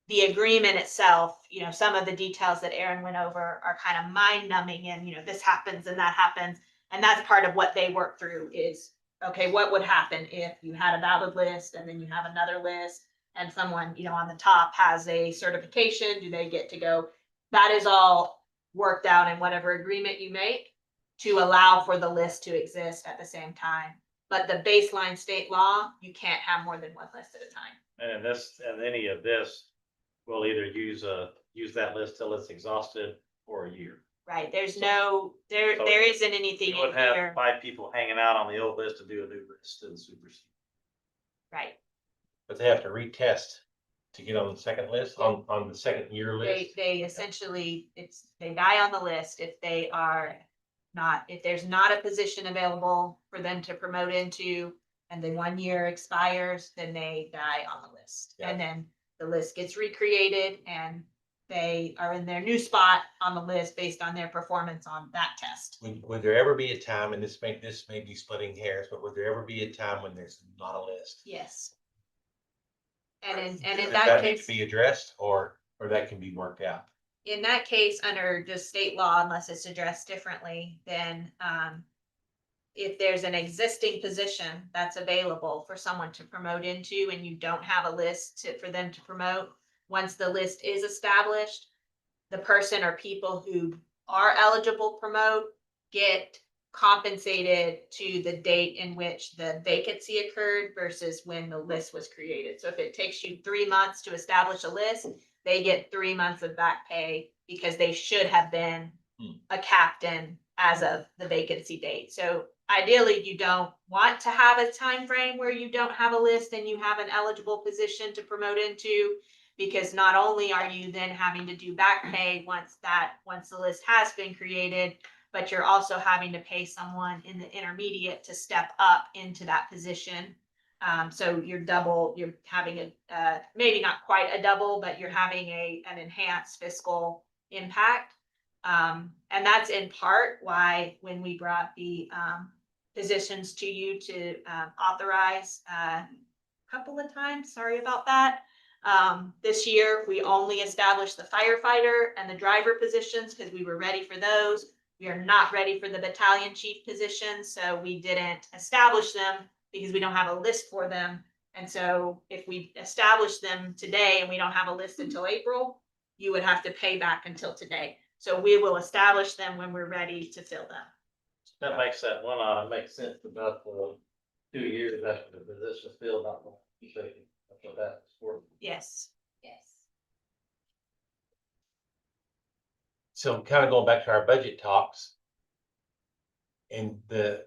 The agreement itself, you know, some of the details that Aaron went over are kind of mind numbing, and, you know, this happens and that happens. And that's part of what they work through is, okay, what would happen if you had a valid list and then you have another list and someone, you know, on the top has a certification, do they get to go? That is all worked out in whatever agreement you make to allow for the list to exist at the same time. But the baseline state law, you can't have more than one list at a time. And any of this, we'll either use that list till it's exhausted for a year. Right, there's So- no, there isn't anything You in wouldn't have here, 5 people hanging out on the old list to do a new list and supersede. right? But they have to retest to get on the second list, on the second year list. They essentially, they die on the list if there's not a position available for them to promote into, and the 1 year expires, then they die on the list. Yeah. And then the list gets recreated, and they are in their new spot on the list based on their performance on that test. Would there ever be a time, and this may be splitting hairs, but would there ever be a time when there's not a list? Yes. And in Does that need case, to be addressed, or that can be worked out? in that case, under just state law, unless it's addressed differently, then, if there's an existing position that's available for someone to promote into and you don't have a list for them to promote, once the list is established, the person or people who are eligible to promote get compensated to the date in which the vacancy occurred versus when the list was created. So if it takes you 3 months to establish a list, they get 3 months of back pay because they should have been a captain as of the vacancy date. So ideally, you don't want to have a time frame where you don't have a list and you have an eligible position to promote into, because not only are you then having to do back pay once the list has been created, but you're also having to pay someone in the intermediate to step up into that position. So you're having maybe not quite a double, but you're having an enhanced fiscal impact. And that's in part why when we brought the positions to you to authorize a couple of times, sorry about that. This year, we only established the firefighter and the driver positions because we were ready for those. We are not ready for the battalion chief position, so we didn't establish them because we don't have a list for them. And so if we establish them today and we don't have a list until April, you would have to pay back until today. So we will establish them when we're ready to fill them. That makes that one item make sense about the 2 years after the position filled, not one. That's what that's for. Yes. Yes. So kind of going back to our budget talks and the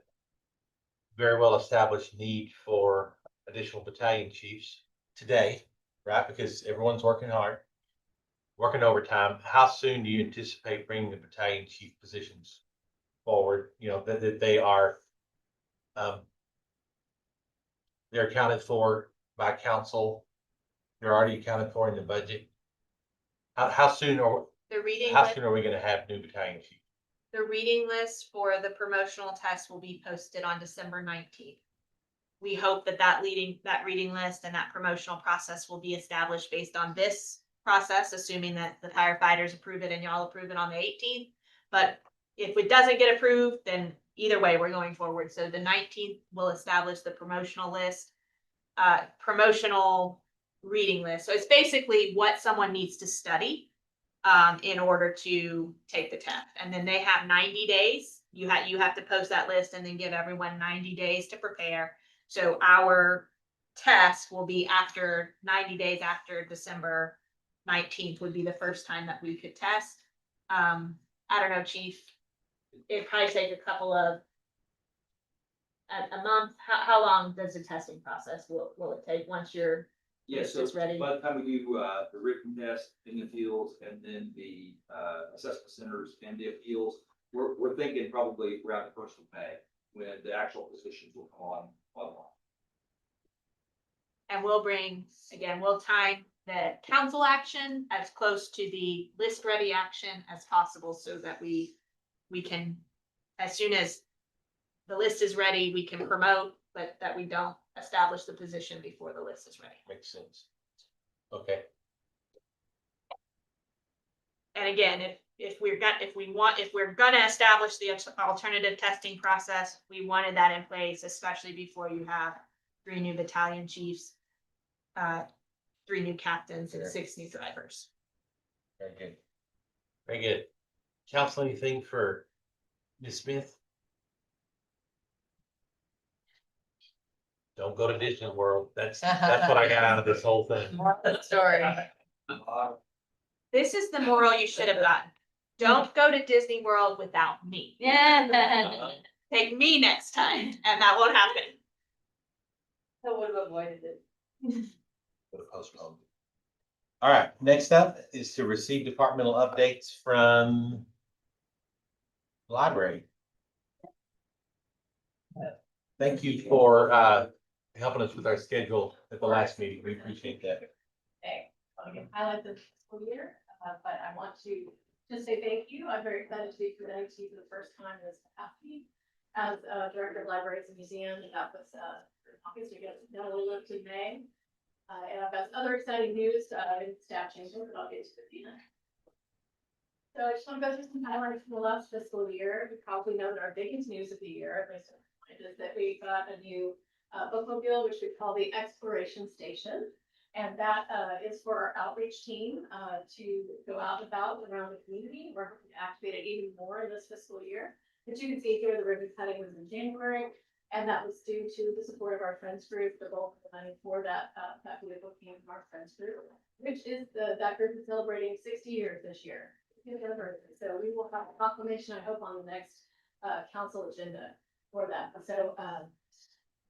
very well established need for additional battalion chiefs today, right? Because everyone's working hard, working overtime. How soon do you anticipate bringing the battalion chief positions forward? You know, that they are, they're accounted for by council. They're already accounted for in the budget. How soon are The reading how list, soon are we going to have new battalion chiefs? the reading list for the promotional test will be posted on December 19th. We hope that reading list and that promotional process will be established based on this process, assuming that the firefighters approve it and y'all approve it on the 18th. But if it doesn't get approved, then either way, we're going forward. So the 19th will establish the promotional list, promotional reading list. So it's basically what someone needs to study in order to take the test. And then they have 90 days. You have to post that list and then give everyone 90 days to prepare. So our test will be after 90 days after December 19th would be the first time that we could test. I don't know, Chief. It'd probably take a couple of a month. How long does the testing process will it take once your Yes, list is ready? by the time we do the written test in the fields and then the assessment centers and the appeals, we're thinking probably around the first of May when the actual positions will come online. And we'll time the council action as close to the list ready action as possible so that we can, as soon as the list is ready, we can promote, but that we don't establish the position before the list is ready. Makes sense. Okay. And again, if we're gonna establish the alternative testing process, we wanted that in place, especially before you have 3 new battalion chiefs, 3 new captains and 6 new drivers. Very good. Very good. Council, anything for Ms. Smith? Don't go to Disney World. That's what I got out of this whole thing. Story. This is the moral you should have gotten. Don't go to Disney World without me. Yeah. Take me next time, and that won't happen. I would have avoided it. Postponed. All right, next up is to receive departmental updates from library. Thank you for helping us with our schedule at the last meeting. We appreciate that. Okay, highlight the school year. but I want to just say thank you. I'm very excited to be presenting to you for the first time in this capacity as Director of Libraries and Museums. And that was, August, we got to May. And I've got other exciting news in staff changes that I'll get to at the end. So I just want to go through some highlights from the last fiscal year. You probably know that our biggest news of the year, at least is that we got a new bookmobile, which we call the Exploration Station. And that is for our outreach team to go out and about around the community. We're hoping to activate it even more in this fiscal year. As you can see here, the ribbon cutting was in January, and that was due to the support of our Friends Group. The bulk of the money for that vehicle came from our Friends Group, which is that group is celebrating 60 years this year. So we will have a proclamation, I hope, on the next council agenda for that. So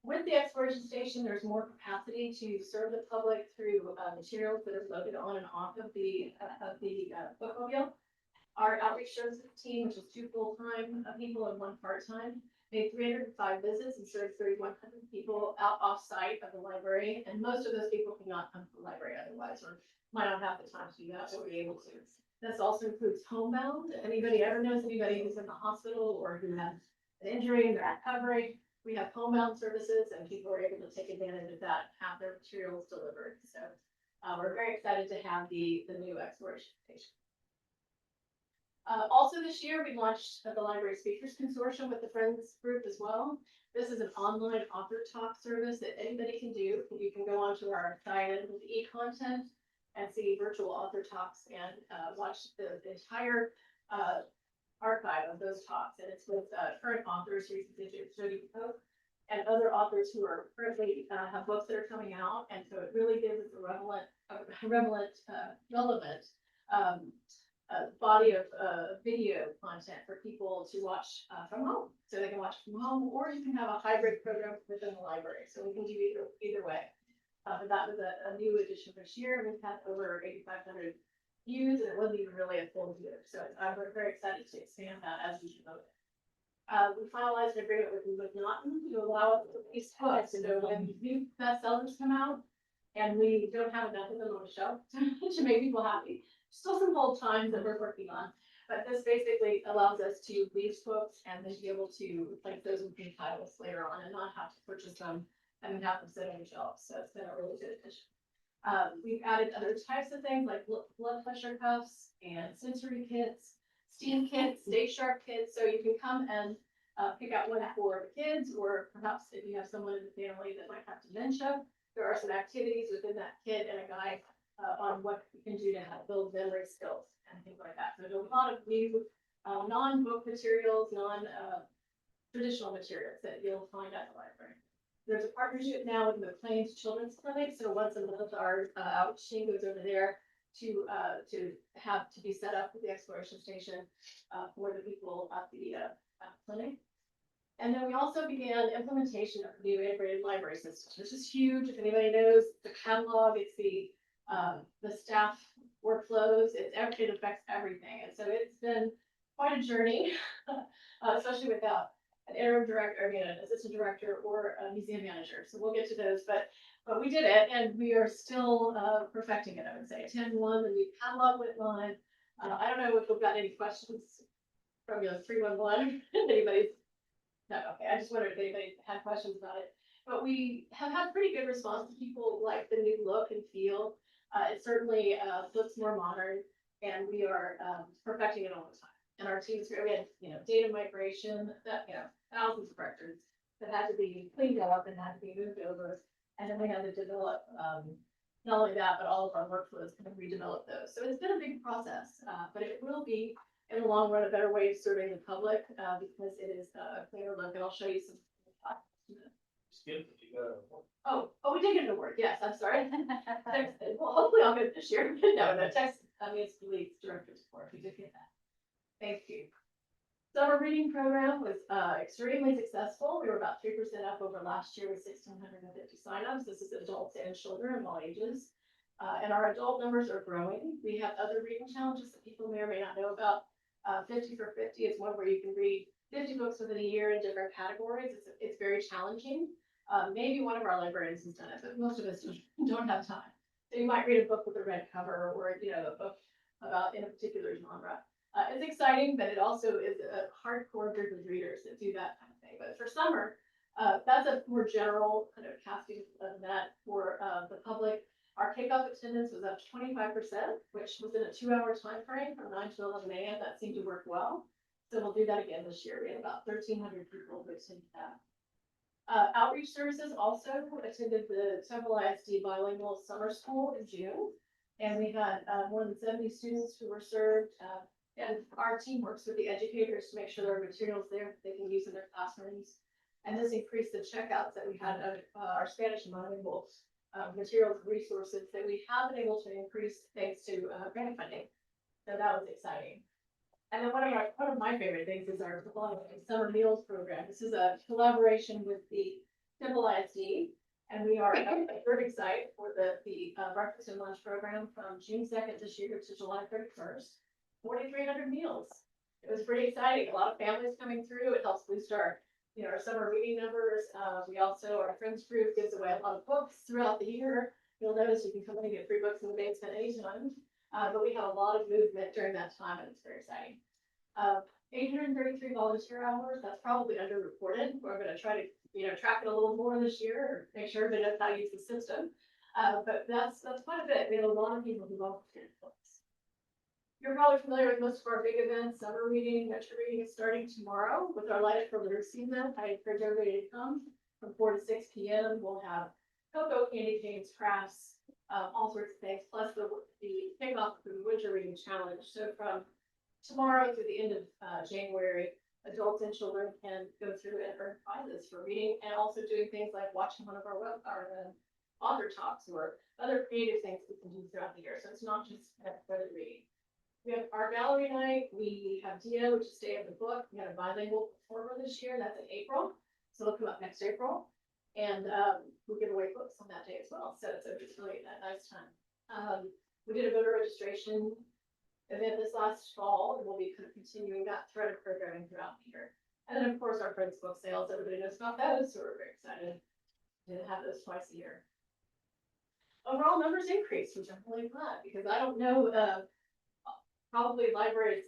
with the Exploration Station, there's more capacity to serve the public through materials that are loaded on and off of the bookmobile. Our outreach services team, which is 2 full-time people and 1 part-time, made 305 visits and served 3,100 people out off-site of the library. And most of those people cannot come to the library otherwise, or might not have the time to do that, but we're able to. This also includes homebound. If anybody ever knows anybody who's in the hospital or who has an injury and they're recovering, we have homebound services and people are able to take advantage of that, have their materials delivered. So we're very excited to have the new Exploration Station. Also this year, we launched the Library Speakers Consortium with the Friends Group as well. This is an online author talk service that anybody can do. You can go onto our site and with e-content and see virtual author talks and watch the entire archive of those talks. And it's with current authors, Jodi Pope, and other authors who are currently have books that are coming out. And so it really gives us a relevant body of video content for people to watch from home. So they can watch from home, or you can have a hybrid program within the library. So we can do either way. But that was a new addition this year. We've had over 8,500 views, and it wasn't even really a full view. So we're very excited to expand that as we promote it. We finalized an agreement with McNaughton to allow us to release books. So when new bestsellers come out, and we don't have enough of them on the shelf to make people happy, still some old times that we're working on. But this basically allows us to release books and then be able to replace those with new titles later on and not have to purchase them and have them sit on the shelves. So it's been a really good addition. We've added other types of things like blood pressure cuffs and sensory kits, STEAM kits, Stay Sharp kits. So you can come and pick out one for the kids, or perhaps if you have someone in the family that might have dementia, there are some activities within that kit and a guide on what you can do to help build memory skills and things like that. So there's a lot of new non-book materials, non-traditional materials that you'll find at the library. There's a partnership now with McLean's Children's Clinic. So once a month, our outreach team goes over there to be set up with the Exploration Station for the people at the clinic. And then we also began implementation of the new integrated library system. This is huge. If anybody knows the catalog, it's the staff workflows. It affects everything. And so it's been quite a journey, especially without an interim director, an assistant director, or a museum manager. So we'll get to those, but we did it, and we are still perfecting it. I would say 10-1, the new catalog went live. I don't know if we've got any questions from 311. Anybody's no, okay. I just wondered if anybody had questions about it. But we have had pretty good response. People like the new look and feel. It certainly looks more modern, and we are perfecting it all the time. And our teams, we had, data migration, that, thousands of records that had to be cleaned up and had to be moved over. And then we had to develop, not only that, but all of our workflows, kind of redevelop those. So it's been a big process, but it will be, in the long run, a better way of serving the public because it is a clearer look. And I'll show you some. Oh, we did get an award. Yes, I'm sorry. Well, hopefully I'll get it this year. No, Texas, it's the lead director support. We did get that. Thank you. Summer reading program was extremely successful. We were about 3% up over last year with 1,650 signups. This is adults and children of all ages. And our adult numbers are growing. We have other reading challenges that people may or may not know about. 50 for 50 is one where you can read 50 books within a year in different categories. It's very challenging. Maybe one of our librarians has done it, but most of us don't have time. So you might read a book with a red cover, or a book about in a particular genre. It's exciting, but it also is a hardcore group of readers that do that kind of thing. But for summer, that's a more general kind of casting of that for the public. Our kickoff attendance was up 25%, which was in a 2-hour time frame from 9 to 11 a.m. That seemed to work well. So we'll do that again this year. We had about 1,300 people who attended that. Outreach services also attended the Temple ISD Bilingual Summer School in June. And we had more than 70 students who were served. And our team works with the educators to make sure there are materials there that they can use in their classrooms. And this increased the checkouts that we had of our Spanish and bilingual materials and resources that we have been able to increase thanks to grant funding. So that was exciting. And then one of my favorite things is our summer meals program. This is a collaboration with the Temple ISD, and we are very excited for the breakfast and lunch program from June 2nd this year to July 31st. 4,300 meals. It was pretty exciting. A lot of families coming through. It helps boost our summer reading numbers. We also, our friends group gives away a lot of books throughout the year. You'll notice you can come in and get free books in the basement anytime. But we had a lot of movement during that time, and it's very exciting. 833 volunteer hours. That's probably underreported. We're going to try to track it a little more this year, or make sure everybody knows how to use the system. But that's quite a bit. We had a lot of people who volunteered books. You're probably familiar with most of our big events. Summer reading, winter reading is starting tomorrow with our Light for Literacy event. I encourage everybody to come from 4 to 6 p.m. We'll have cocoa, candy canes, crafts, all sorts of things, plus the kickoff of the winter reading challenge. So from tomorrow through the end of January, adults and children can go through and earn prizes for reading, and also doing things like watching one of our author talks or other creative things we can do throughout the year. So it's not just for the reading. We have our gallery night. We have Dia, which is Day of the Book. We had a bilingual performer this year. That's in April. So it'll come up next April. And we'll give away books on that day as well. So it's really a nice time. We did a voter registration event this last fall, and we'll be kind of continuing that thread of programming throughout the year. And then, of course, our Friends book sales. Everybody knows about those, so we're very excited to have those twice a year. Overall numbers increased, which I'm really glad, because I don't know, probably libraries,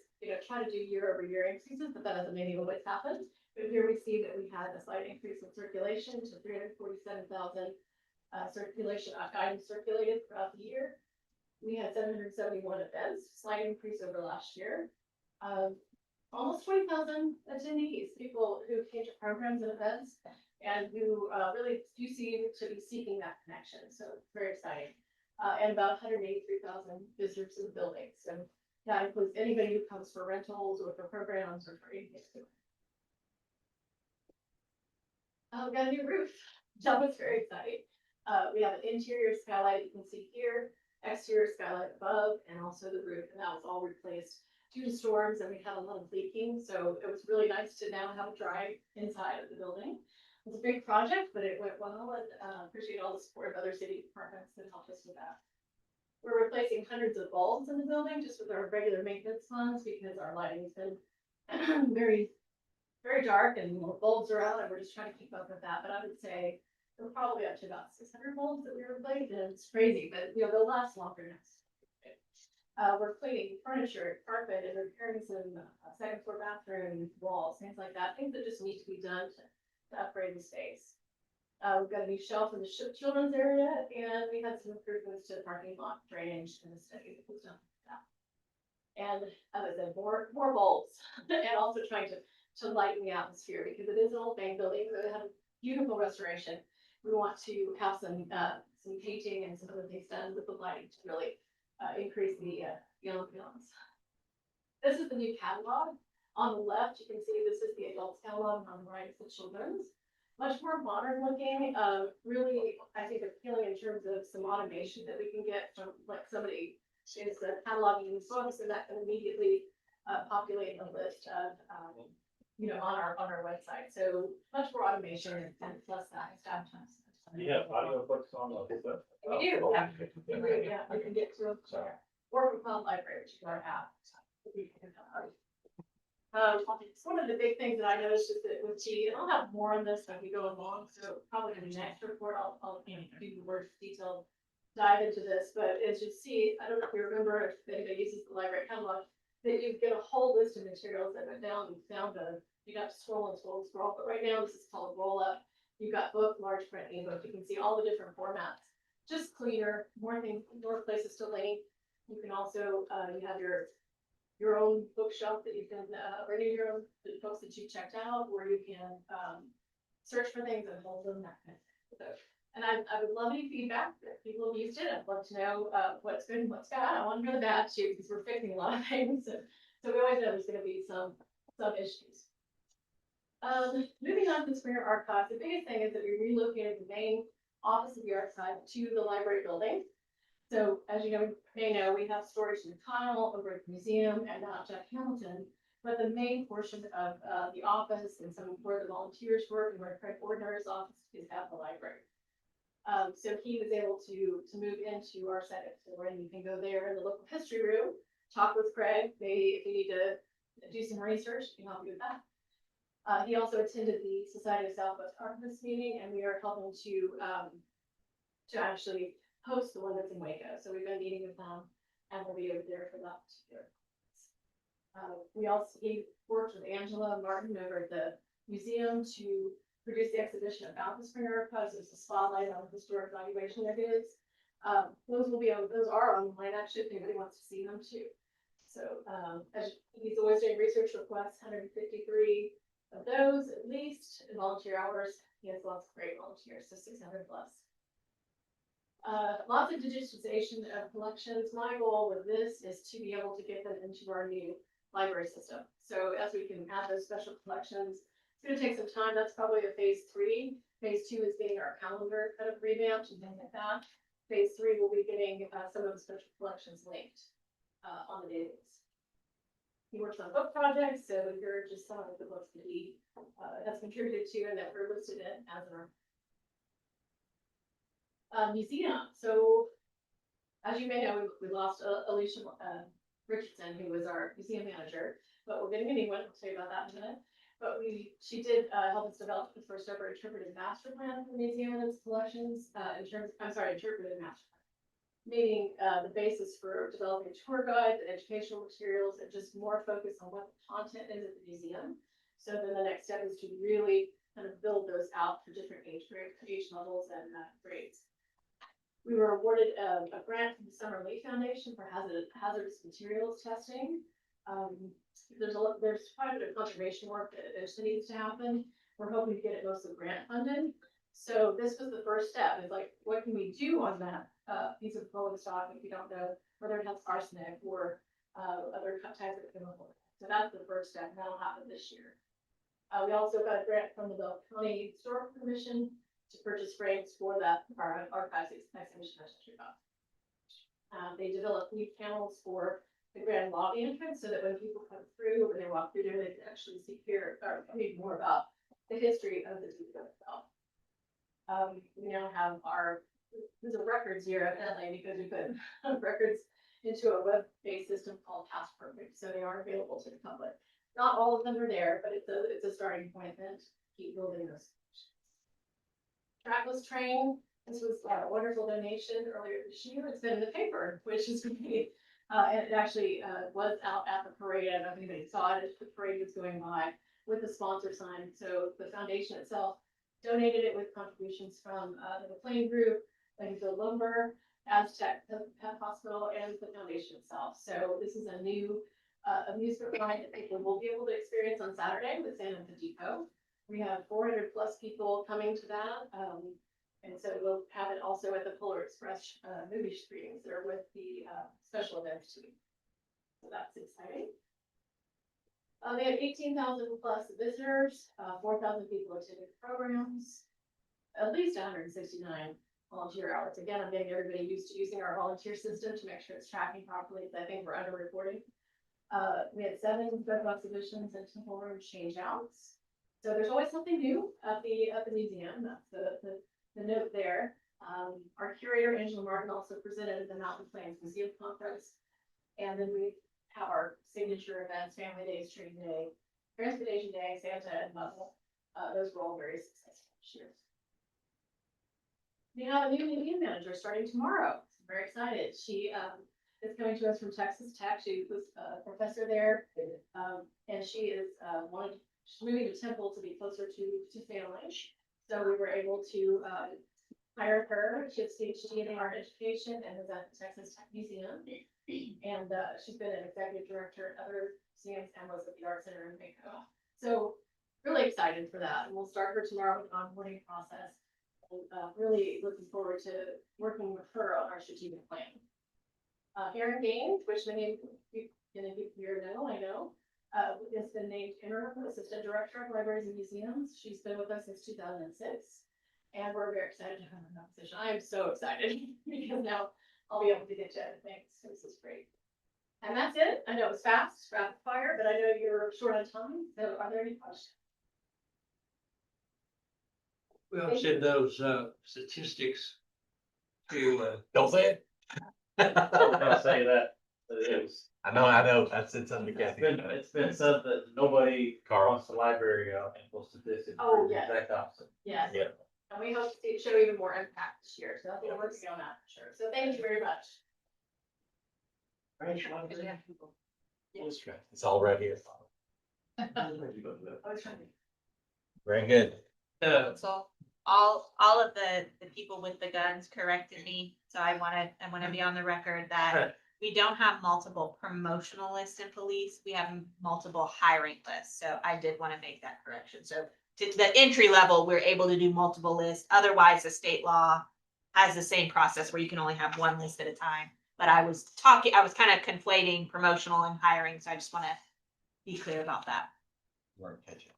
try to do year-over-year increases, but that doesn't maybe always happen. But here we see that we had a slight increase in circulation to 347,000 circulation items circulated throughout the year. We had 771 events, slight increase over last year. Almost 20,000 attendees, people who came to programs and events, and who really do seem to be seeking that connection. So it's very exciting. And about 183,000 visitors to the building. So that includes anybody who comes for rentals or for programs or for anything. We got a new roof. That was very exciting. We have an interior skylight you can see here, exterior skylight above, and also the roof. And that was all replaced due to storms, and we had a lot of leaking. So it was really nice to now have it dry inside of the building. It was a big project, but it went well, and appreciate all the support of other city departments that helped us with that. We're replacing hundreds of bulbs in the building just with our regular maintenance funds, because our lighting has been very, very dark, and bulbs are out, and we're just trying to keep up with that. But I would say we're probably up to about 600 bulbs that we replaced, and it's crazy, but they'll last longer next. We're cleaning furniture, carpet, and repairing some second floor bathroom walls, things like that, things that just need to be done to upgrade the space. We've got a new shelf in the children's area, and we had some improvements to the parking lot drainage in the study that was done. And as I said, more bulbs, and also trying to lighten the atmosphere, because it is an old bank building, so it had a beautiful restoration. We want to have some painting and some other things done with the lighting to really increase the ambiance. This is the new catalog. On the left, you can see this is the adults catalog, and on the right is the children's. Much more modern looking, really, I think, appealing in terms of some automation that we can get from, like, somebody is cataloging these books, and that can immediately populate a list of, on our website. So much more automation and less staff time. Yeah, audio books on the. We do, yeah. Yeah, I can get to it. Or from Cloud Library, which is our app. One of the big things that I noticed is that with G, and I'll have more on this as we go along, so probably in the next report, I'll do the more detailed dive into this, but as you see, I don't know if you remember, if anybody uses the library catalog, that you get a whole list of materials that went down and found you got to scroll and scroll and scroll, but right now this is called roll up. You've got book, large print, ebook, you can see all the different formats, just cleaner, more things, more places to link. You can also, you have your own bookshelf that you can, renew your own the books that you checked out, or you can, search for things and hold them, that kind of thing. So, and I would love any feedback if people have used it. I'd love to know, what's good and what's bad. I want to know the bad too, because we're fixing a lot of things. So we always know there's gonna be some issues. Moving on to the Springer Archives, the biggest thing is that we relocated the main office of the archive to the library building. So as you may know, we have storage in the Kyle, over at the museum, and now Jack Hamilton. But the main portion of the office and some of where the volunteers work and where Craig Ordner's office is at the library. So he was able to move into our second floor, and you can go there in the local history room, talk with Craig, maybe if you need to do some research, he can help you with that. He also attended the Society of Southwest Archivists meeting, and we are helping to actually host the one that's in Waco. So we've been meeting with them, and we'll be over there for that particular. He worked with Angela Martin over at the museum to produce the exhibition about the Springer Archives. It's a spotlight on historic valuation areas. Those are online actually, if anybody wants to see them too. So as he's always doing research requests, 153 of those at least, in volunteer hours. He has lots of great volunteers, so 600 plus. Lots of digitization of collections. My goal with this is to be able to get them into our new library system. So as we can add those special collections, it's going to take some time. That's probably a phase 3. Phase 2 is getting our calendar kind of revamped and things like that. Phase 3 will be getting some of the special collections linked on the database. He works on book projects, so here are just some of the books that he has contributed to and that we're listed in as our museum. So as you may know, we lost Alicia Richardson, who was our museum manager, but we're getting a new one. I'll tell you about that in a minute. But she did help us develop the first ever interpretive master plan for the museum and its collections. Interpretive master plan, meaning the basis for developing tour guides and educational materials, and just more focus on what the content is at the museum. So then the next step is to really kind of build those out for different age levels and grades. We were awarded a grant from the Summer Lee Foundation for hazardous materials testing. There's quite a bit of conservation work that needs to happen. We're hoping to get it mostly grant funded. So this was the first step. It's like, what can we do on that piece of rolling stock if you don't know whether it has arsenic or other types of chemicals? So that's the first step, and that'll happen this year. We also got a grant from the Bell County Historical Commission to purchase frames for that archives exhibition I talked about. They developed new panels for the grand lobby entrance, so that when people come through, when they walk through there, they can actually read more about the history of the depot itself. We now have there's a records here evidently, because we put records into a web-based system called Past Perfect, so they are available to the public. Not all of them are there, but it's a starting point then to keep building those. Trackless train. This was a wonderful donation earlier this year. It's been in the paper, which is great. And it actually was out at the parade. I don't know if anybody saw it as the parade was going by with the sponsor sign. So the foundation itself donated it with contributions from the McLean Group, Langfield Lumber, Aztec Pet Hospital, and the foundation itself. So this is a new amusement ride that people will be able to experience on Saturday with Santa Fe Depot. We have 400 plus people coming to that. And so we'll have it also at the Polar Express movie screenings that are with the special events too. So that's exciting. They had 18,000 plus visitors, 4,000 people attended programs, at least 169 volunteer hours. Again, I'm getting everybody used to using our volunteer system to make sure it's tracking properly, because I think we're under-reporting. We had 7 special exhibitions and temple room change-outs. So there's always something new at the museum. That's the note there. Our curator, Angela Martin, also presented at the Mountain Plains Museum Conference. And then we have our signature events, Family Days, Tree Day, Transportation Day, Santa and Muzzle. Those were all very successful this year. We have a new museum manager starting tomorrow. I'm very excited. She is coming to us from Texas Tech. She was a professor there. And she is she's moving to Temple to be closer to family. So we were able to hire her. She has a PhD in art education and is at the Texas Tech Museum. And she's been an executive director at other museums and was at the Art Center in Waco. So really excited for that. And we'll start her tomorrow with the onboarding process. And really looking forward to working with her on our strategic plan. Erin Gaines, which many of you here know, I know, has been named interim assistant director of libraries and museums. She's been with us since 2006. And we're very excited to have her in that position. I am so excited because now I'll be able to get to other things. So this is great. And that's it. I know it was fast, rapid fire, but I know you're short on time. So are there any questions? Well, send those, statistics to, Don't say it. I was gonna say that, it was, I know, I said something to Kathy. it's been said that nobody wants the library, and statistics. Oh, yes. Exact opposite. Yes. Yeah. And we hope to show even more impact this year. So I think we're working on that for sure. So thank you very much. It's all right here. I was trying to. Very good. So all of the people with the guns corrected me, so I wanna be on the record that we don't have multiple promotional lists in police, we have multiple hiring lists, so I did wanna make that correction, so to the entry level, we're able to do multiple lists, otherwise the state law has the same process where you can only have one list at a time, but I was kind of conflating promotional and hiring, so I just wanna be clear about that. Weren't catching.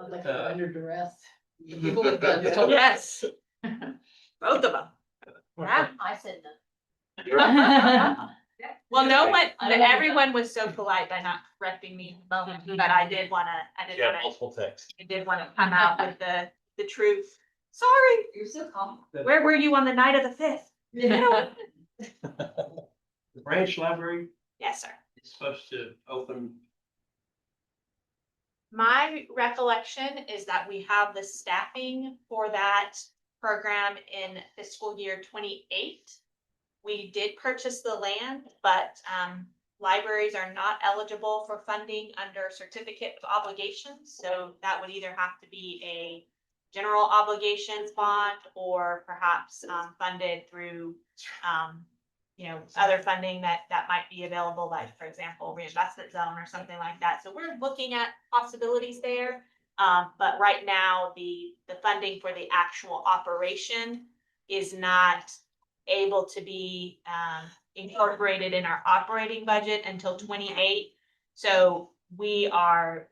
Like under duress. People with guns. Yes. Both of them. Yeah. I said no. Well, I don't know. everyone was so polite by not correcting me in the moment, but I did wanna Yeah, multiple texts. come out with the truth. Sorry, You're so calm. where were you on the night of the 5th? The branch library Yes, sir. is supposed to open. My recollection is that we have the staffing for that program in fiscal year 28. We did purchase the land, but libraries are not eligible for funding under certificate of obligations. So that would either have to be a general obligations bond or perhaps funded through other funding that might be available, like, for example, reinvestment zone or something like that. So we're looking at possibilities there. But right now, the funding for the actual operation is not able to be incorporated in our operating budget until 28. So we are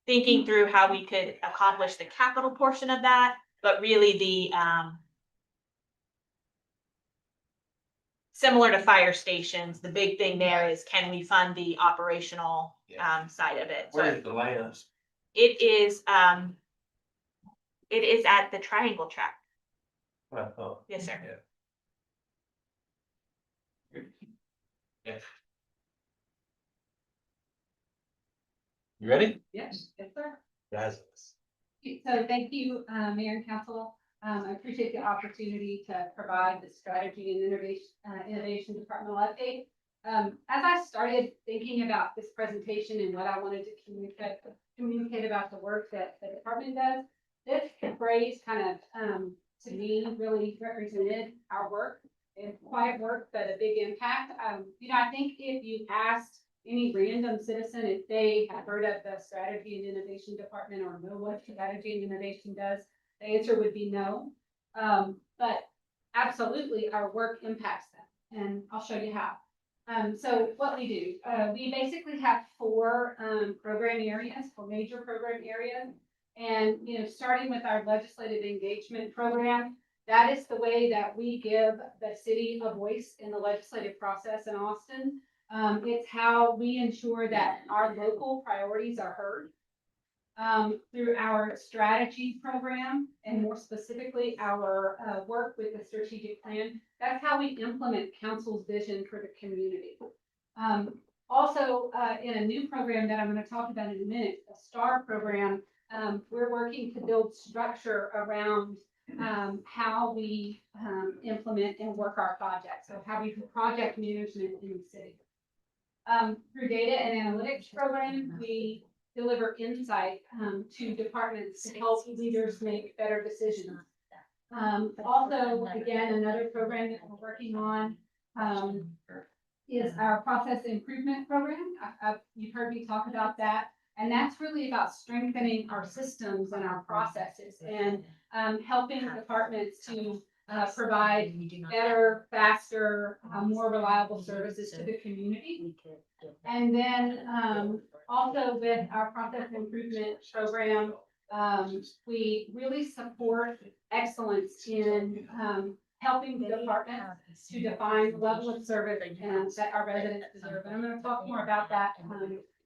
thinking through how we could accomplish the capital portion of that, but really the similar to fire stations, the big thing there is, can we fund the operational side of it? Where's the land? It is at the Triangle Track. Yes, sir. You ready? Yes, yes, sir. Guys. So thank you, Mayor and Council. I appreciate the opportunity to provide the strategy and innovation departmental update. As I started thinking about this presentation and what I wanted to communicate about the work that the department does, this phrase kind of, to me, really represented our work. It's quiet work, but a big impact. I think if you asked any random citizen if they have heard of the strategy and innovation department or know what strategy and innovation does, the answer would be no. But absolutely, our work impacts them, and I'll show you how. So what we do, we basically have four program areas, four major program areas. And, starting with our legislative engagement program, that is the way that we give the city a voice in the legislative process in Austin. It's how we ensure that our local priorities are heard. Through our strategy program, and more specifically, our work with the strategic plan, that's how we implement council's vision for the community. Also, in a new program that I'm going to talk about in a minute, a STAR program, we're working to build structure around how we, implement and work our projects, so how we do project management in the city. Through data and analytics program, we deliver insight, to departments to help leaders make better decisions. Also, again, another program that we're working on, is our process improvement program. You've heard me talk about that. And that's really about strengthening our systems and our processes and helping departments to provide better, faster, more reliable services to the community. And then also with our process improvement program, we really support excellence in helping the department to define the level of service that our residents deserve. And I'm going to talk more about that.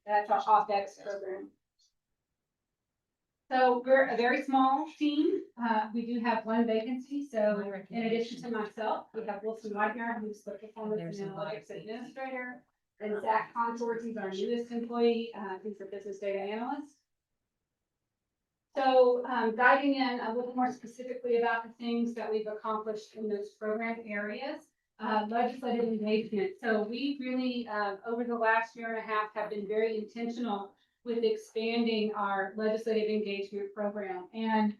That's our OpEx program. So we're a very small team. We do have one vacancy. So in addition to myself, we have Wilson Whitener, who's the performance and analytics administrator, and Zach Consort, who's our newest employee. He's a business data analyst. So diving in a little more specifically about the things that we've accomplished in those program areas, legislative engagement. So we really, over the last year and a half, have been very intentional with expanding our legislative engagement program. And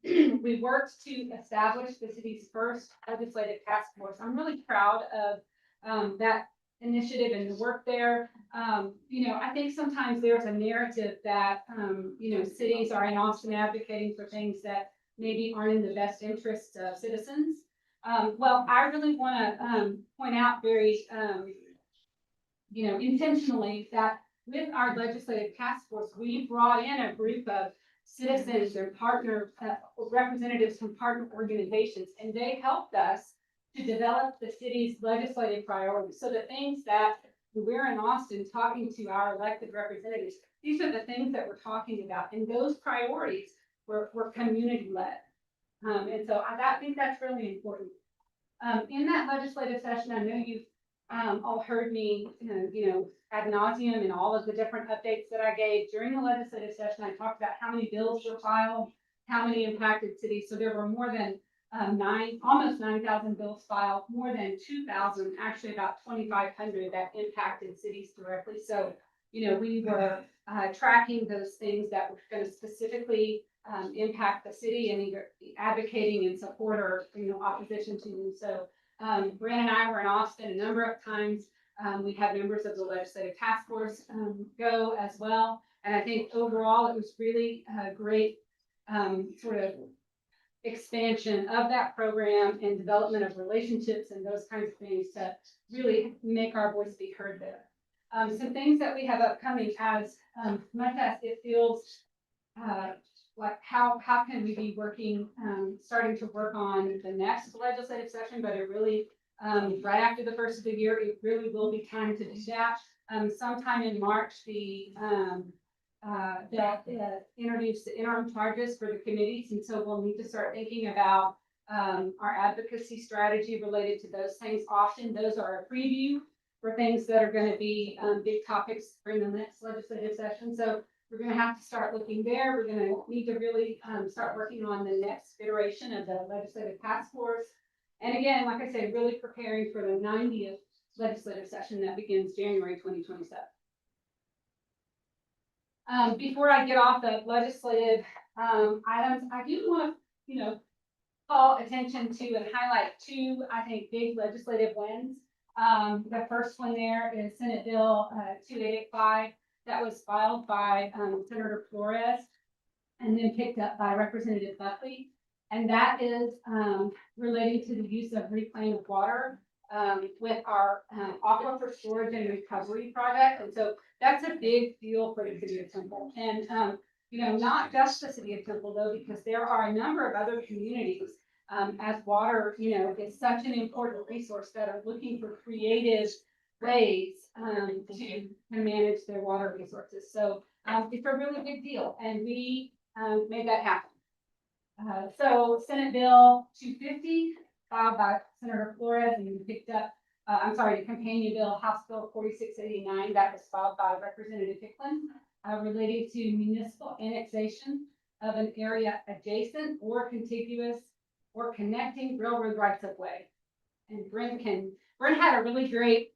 we worked to establish the city's first legislative task force. I'm really proud of that initiative and the work there. I think sometimes there's a narrative that, cities are in Austin advocating for things that maybe aren't in the best interests of citizens. Well, I really want to point out very, intentionally that with our legislative task force, we brought in a group of citizens and partner representatives from partner organizations, and they helped us to develop the city's legislative priorities. So the things that we're in Austin talking to our elected representatives, these are the things that we're talking about, and those priorities were community led. And so I think that's really important. In that legislative session, I know you've all heard me, ad nauseum in all of the different updates that I gave. During the legislative session, I talked about how many bills were filed, how many impacted cities. So there were more than almost 9,000 bills filed, more than 2,000, actually about 2,500 that impacted cities directly. So, we were tracking those things that were going to specifically impact the city and either advocating in support or, opposition to them. So Brand and I were in Austin a number of times. We had members of the legislative task force go as well. And I think overall it was really a great sort of expansion of that program and development of relationships and those kinds of things to really make our voice be heard there. Some things that we have upcoming as much as it feels like how can we be working, starting to work on the next legislative session, but it really, right after the first of the year, it really will be time to do that. Sometime in March, they'll introduce the interim charges for the committees, and so we'll need to start thinking about our advocacy strategy related to those things. Often those are a preview for things that are going to be big topics for the next legislative session. So we're going to have to start looking there. We're going to need to really start working on the next iteration of the legislative task force. And again, like I said, really preparing for the 90th legislative session that begins January 2027. Before I get off the legislative items, I do want to, call attention to and highlight two, I think, big legislative wins. The first one there is Senate Bill 2885 that was filed by Senator Flores and then picked up by Representative Buckley. And that is relating to the use of reclaimed water with our aquifer storage and recovery project. And so that's a big deal for the city of Temple. And, not just the city of Temple, though, because there are a number of other communities as water, is such an important resource that are looking for creative ways to manage their water resources. So it's a really big deal, and we made that happen. So Senate Bill 250, filed by Senator Flores, and picked up, the companion bill, House Bill 4689, that was filed by Representative Hicklin, related to municipal annexation of an area adjacent or contiguous or connecting railroad rights of way. And Brent had a really great,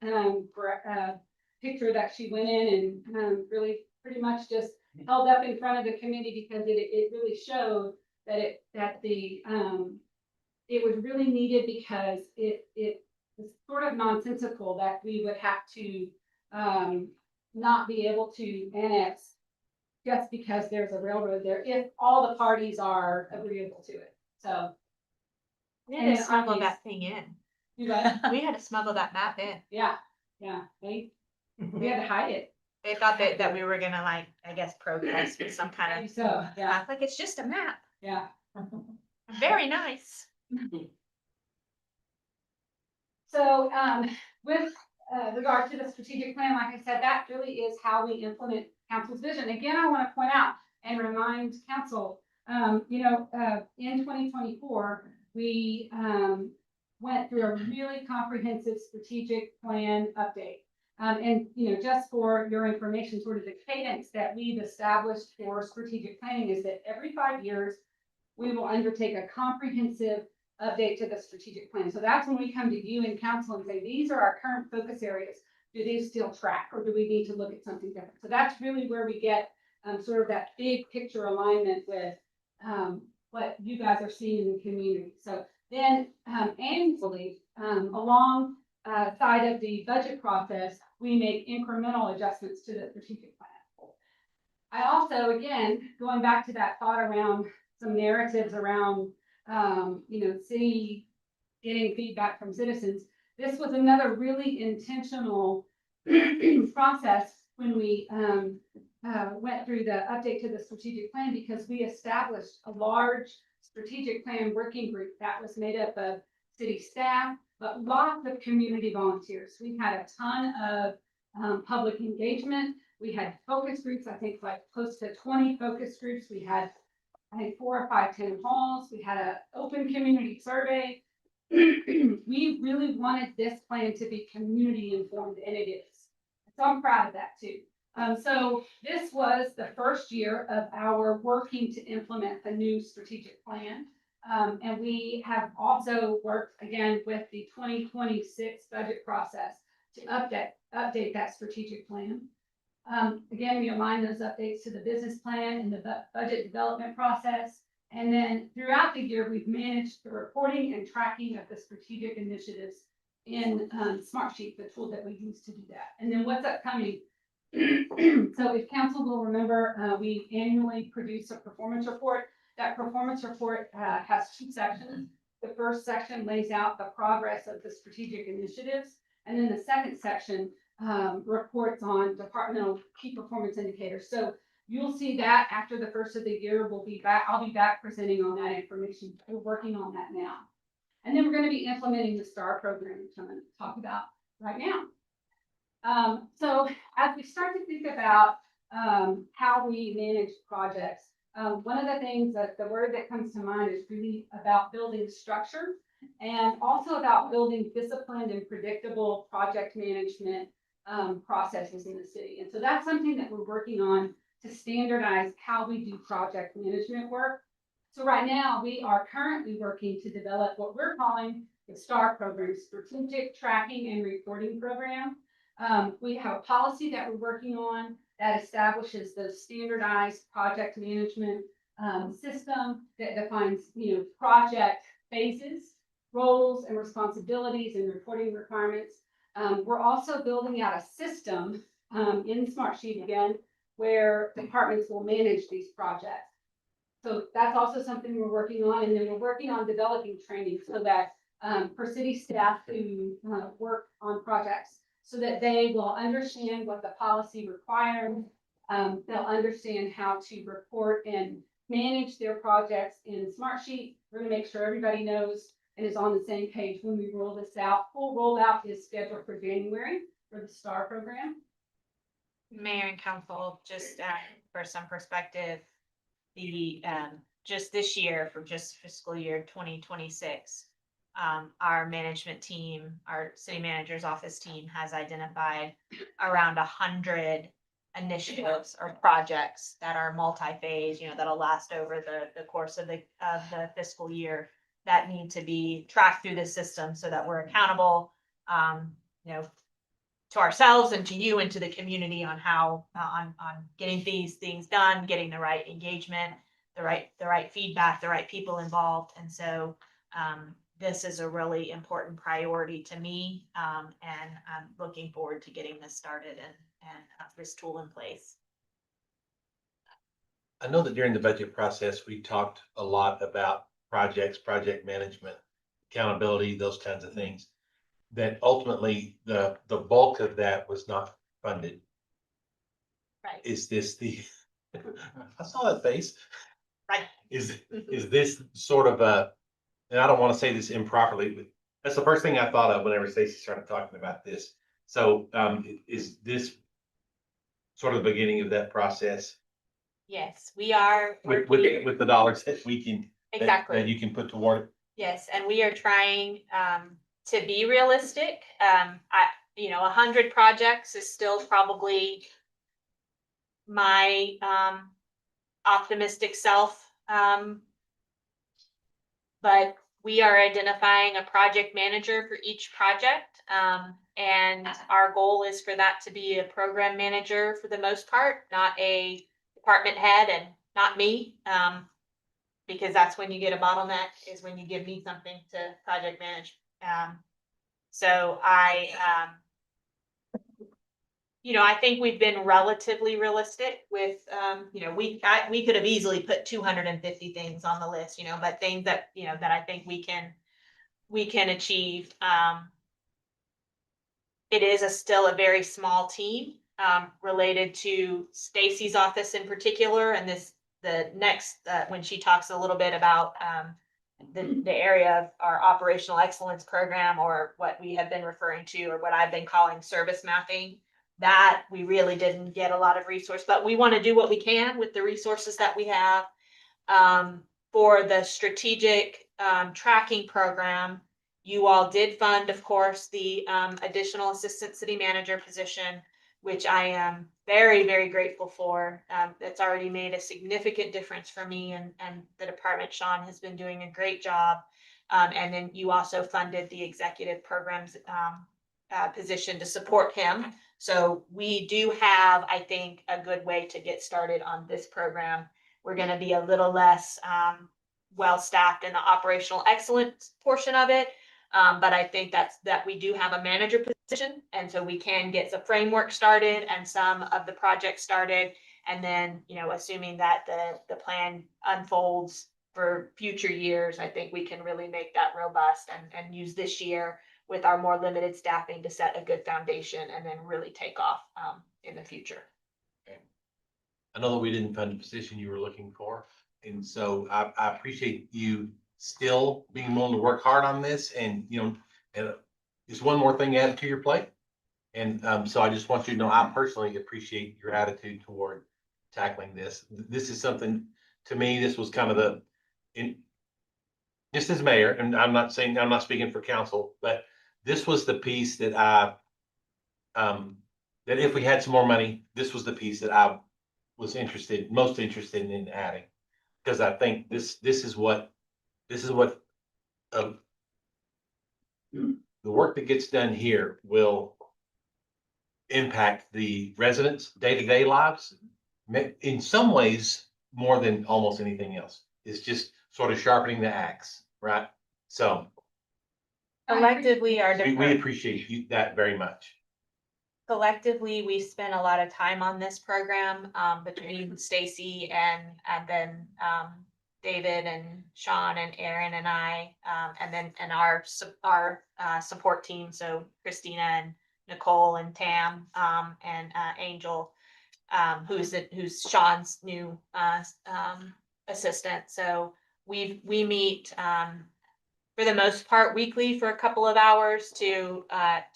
picture that she went in and, really pretty much just held up in front of the committee because it really showed that it was really needed because it was sort of nonsensical that we would have to, not be able to annex just because there's a railroad there, if all the parties are agreeable to it, so. We And had to in our smuggle case- that thing in. You what? We had to smuggle that map in. Yeah, we had to hide it, They thought that we were gonna like, I guess, protest with some kind of, so, yeah, like, it's just a map. yeah. Very nice. So, with, regard to the strategic plan, like I said, that really is how we implement council's vision. Again, I want to point out and remind council, in 2024, we, went through a really comprehensive strategic plan update. Just for your information, sort of the cadence that we've established for strategic planning is that every 5 years, we will undertake a comprehensive update to the strategic plan. So that's when we come to you in council and say, these are our current focus areas. Do they still track or do we need to look at something different? So that's really where we get sort of that big picture alignment with what you guys are seeing in the community. So then annually, along side of the budget process, we make incremental adjustments to the strategic plan. I also, again, going back to that thought around some narratives around, city getting feedback from citizens. This was another really intentional process when we went through the update to the strategic plan because we established a large strategic plan working group that was made up of city staff, but lots of community volunteers. We had a ton of public engagement. We had focus groups, I think like close to 20 focus groups. We had, I think 4 or 5 town halls. We had an open community survey. We really wanted this plan to be community informed, and it is. So I'm proud of that too. So this was the first year of our working to implement the new strategic plan. And we have also worked again with the 2026 budget process to update that strategic plan. Again, we align those updates to the business plan and the budget development process. And then throughout the year, we've managed the reporting and tracking of the strategic initiatives in Smartsheet, the tool that we use to do that. And then what's upcoming? So if council will remember, we annually produce a performance report. That performance report has 2 sections. The first section lays out the progress of the strategic initiatives. And then the second section reports on departmental key performance indicators. So you'll see that after the first of the year, I'll be back presenting on that information. We're working on that now. And then we're going to be implementing the STAR program, which I'm going to talk about right now. So as we start to think about how we manage projects, one of the things that the word that comes to mind is really about building structure and also about building disciplined and predictable project management processes in the city. And so that's something that we're working on to standardize how we do project management work. So right now we are currently working to develop what we're calling the STAR program, Strategic Tracking and Reporting Program. We have a policy that we're working on that establishes the standardized project management system that defines, project phases, roles and responsibilities and reporting requirements. We're also building out a system in Smartsheet again, where departments will manage these projects. So that's also something we're working on. And then we're working on developing training so that for city staff who work on projects, so that they will understand what the policy requires. They'll understand how to report and manage their projects in Smartsheet. We're going to make sure everybody knows and is on the same page when we roll this out. Full rollout is scheduled for January for the STAR program. Mayor and council, just for some perspective, the just this year for just fiscal year 2026, our management team, our city manager's office team has identified around 100 initiatives or projects that are multi-phase, that'll last over the course of the fiscal year that need to be tracked through the system so that we're accountable, to ourselves and to you and to the community on how, on getting these things done, getting the right engagement, the right feedback, the right people involved. And so, this is a really important priority to me, and I'm looking forward to getting this started and have this tool in place. I know that during the budget process, we talked a lot about projects, project management, accountability, those kinds of things. That ultimately, the bulk of that was not funded. Right. Is this I saw that face. Right. Is this sort of and I don't want to say this improperly, but that's the first thing I thought of whenever Stacy started talking about this. So, is this sort of the beginning of that process? Yes, we are. With the dollars that we can. Exactly. That you can put toward it. Yes, and we are trying to be realistic. 100 projects is still probably my optimistic self. But we are identifying a project manager for each project. And our goal is for that to be a program manager for the most part, not a department head and not me. Because that's when you get a bottleneck, is when you give me something to project manage. So I think we've been relatively realistic with, we could have easily put 250 things on the list, but things that, that I think we can achieve. It is still a very small team, related to Stacy's office in particular, and the next, when she talks a little bit about, the area of our operational excellence program, or what we have been referring to, or what I've been calling service mapping, that we really didn't get a lot of resource, but we want to do what we can with the resources that we have. For the strategic tracking program, you all did fund, of course, the additional assistant city manager position, which I am very, very grateful for. That's already made a significant difference for me and the department. Sean has been doing a great job. And then you also funded the executive programs position to support him. So we do have, I think, a good way to get started on this program. We're going to be a little less well-staffed in the operational excellence portion of it. But I think that we do have a manager position, and so we can get the framework started and some of the projects started. And then, assuming that the plan unfolds for future years, I think we can really make that robust and use this year with our more limited staffing to set a good foundation and then really take off in the future. Okay. I know that we didn't fund the position you were looking for, and so I appreciate you still being willing to work hard on this, and and just one more thing added to your plate. And so I just want you to know, I personally appreciate your attitude toward tackling this. This is something, to me, this was kind of just as mayor, and I'm not speaking for council, but this was the piece that that if we had some more money, this was the piece that I was most interested in adding, because I think this is what the work that gets done here will impact the residents' day-to-day lives in some ways more than almost anything else. It's just sort of sharpening the axe, right? So Collectively, we appreciate that very much. Collectively, we spent a lot of time on this program, between Stacy and then David and Sean and Aaron and I, and our support team. So Christina and Nicole and Tam, and Angel, who's Sean's new assistant. So we meet for the most part weekly for a couple of hours to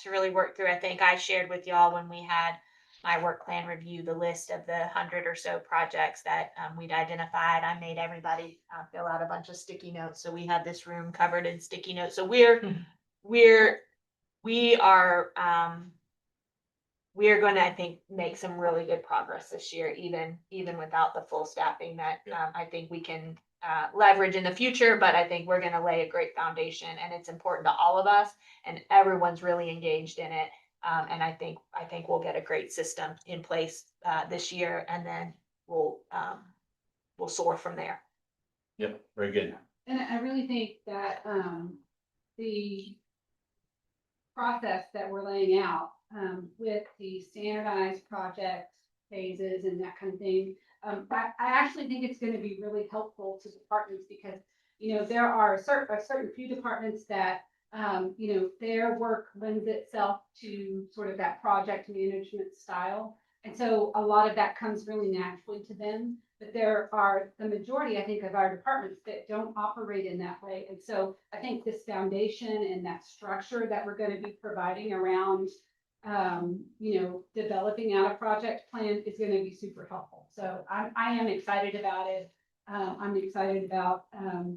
really work through. I think I shared with y'all when we had my work plan review the list of the 100 or so projects that we'd identified. I made everybody fill out a bunch of sticky notes, so we had this room covered in sticky notes. So we we are gonna, I think, make some really good progress this year, even without the full staffing that, I think we can leverage in the future, but I think we're gonna lay a great foundation, and it's important to all of us, and everyone's really engaged in it. And I think we'll get a great system in place, this year, and then we'll soar from there. Yep, very good. And I really think that, the process that we're laying out, with the standardized project phases and that kind of thing, I actually think it's gonna be really helpful to departments because, you know, there are a certain few departments that, you know, their work lends itself to sort of that project management style. And so a lot of that comes really naturally to them, but there are the majority, I think, of our departments that don't operate in that way. And so I think this foundation and that structure that we're going to be providing around, you know, developing out a project plan is going to be super helpful. So I am excited about it. I'm excited about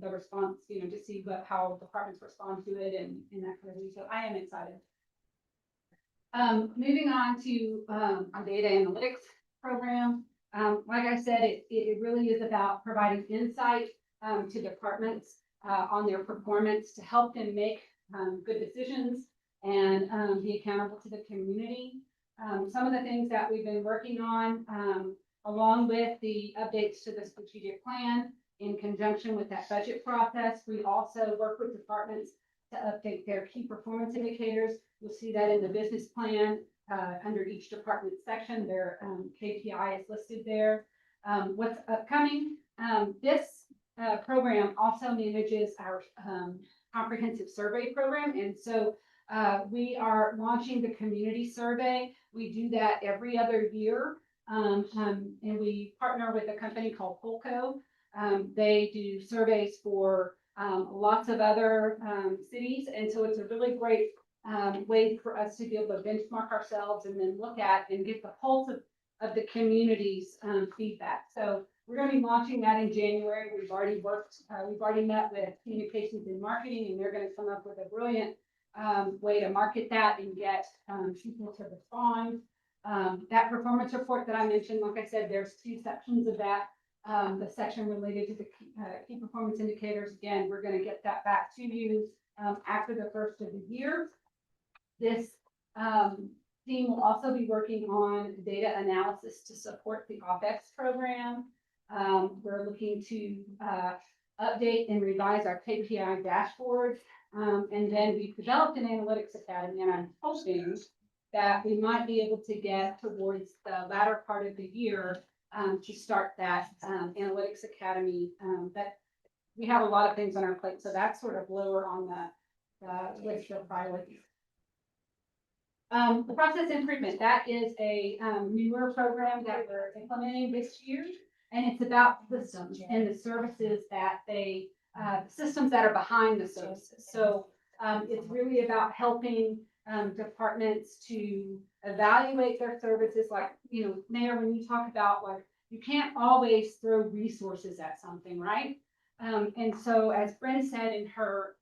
the response, you know, to see how departments respond to it and that kind of thing. So I am excited. Moving on to our data analytics program. Like I said, it really is about providing insight to departments on their performance to help them make good decisions and be accountable to the community. Some of the things that we've been working on, along with the updates to the strategic plan in conjunction with that budget process, we also work with departments to update their key performance indicators. You'll see that in the business plan under each department section, their KPI is listed there. What's upcoming? This program also manages our comprehensive survey program. And so we are launching the community survey. We do that every other year. And we partner with a company called Polco. They do surveys for lots of other cities. And so it's a really great way for us to be able to benchmark ourselves and then look at and get the pulse of the community's feedback. So we're going to be launching that in January. We've already met with communications and marketing, and they're going to come up with a brilliant way to market that and get people to respond. That performance report that I mentioned, like I said, there's two sections of that. The section related to the key performance indicators, again, we're going to get that back to you after the first of the year. This team will also be working on data analysis to support the OpEx program. We're looking to update and revise our KPI dashboards. And then we've developed an analytics academy, and I'm hoping that we might be able to get towards the latter part of the year to start that analytics academy. But we have a lot of things on our plate, so that's sort of lower on the list of priorities. The process improvement, that is a newer program that we're implementing this year, and it's about systems and the services that systems that are behind the services. So it's really about helping departments to evaluate their services. Like, you know, Mayor, when you talk about, like, you can't always throw resources at something, right? And so as Brenda said in her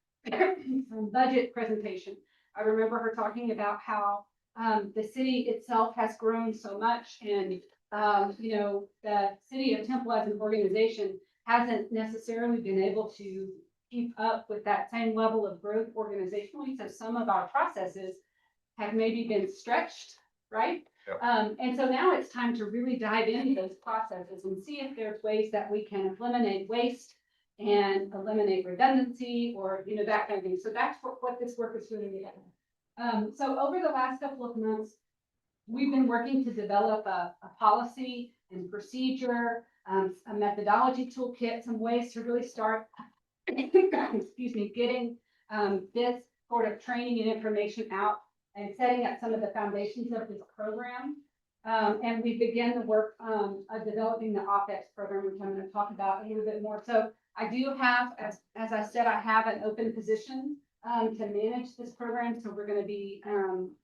budget presentation, I remember her talking about how the city itself has grown so much, and you know, the city of Temple as an organization hasn't necessarily been able to keep up with that same level of growth organizationally. So some of our processes have maybe been stretched, right? Yep. And so now it's time to really dive into those processes and see if there's ways that we can eliminate waste and eliminate redundancy, or, you know, that kind of thing. So that's what this work is really about. So over the last couple of months, we've been working to develop a policy and procedure, a methodology toolkit, some ways to really start, excuse me, getting this sort of training and information out and setting up some of the foundations of this program. And we begin the work of developing the OpEx program, which I'm going to talk about a little bit more. So I do have, as I said, I have an open position to manage this program. So we're going to be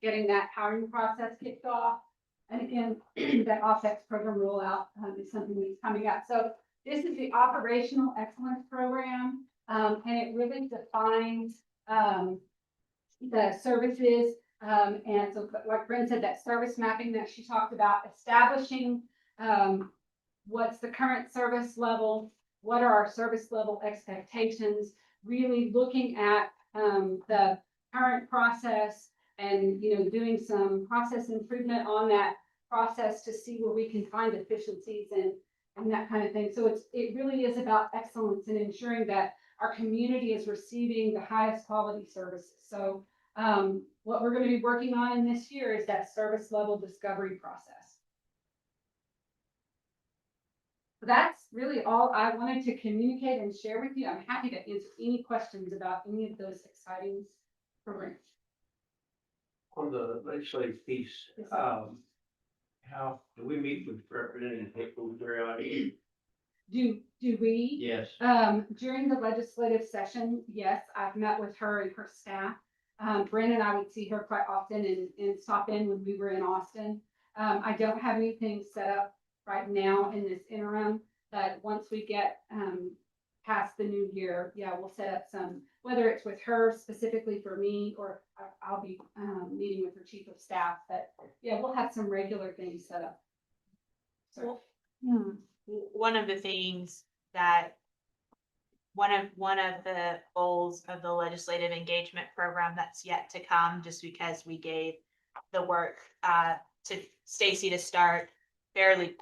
getting that hiring process kicked off. And again, that OpEx program rollout is something that's coming up. So this is the Operational Excellence Program, and it really defines the services And so, like Brenda said, that service mapping that she talked about, establishing, what's the current service level? What are our service level expectations? Really looking at, the current process and, doing some process improvement on that process to see where we can find efficiencies and that kind of thing. So it really is about excellence and ensuring that our community is receiving the highest quality services. So what we're going to be working on in this year is that service level discovery process. That's really all I wanted to communicate and share with you. I'm happy to answer any questions about any of those exciting programs. On the legislative piece, Yes, how, do we meet with Representative Hickles periodically? Do we? Yes. During the legislative session, yes, I've met with her and her staff. Brandon and I would see her quite often and stop in when we were in Austin. I don't have anything set up right now in this interim, but once we get past the new year, yeah, we'll set up some, whether it's with her specifically for me, or I'll be meeting with her chief of staff, but yeah, we'll have some regular things set up. So, One of the things that one of the goals of the legislative engagement program that's yet to come, just because we gave the work to Stacy to start fairly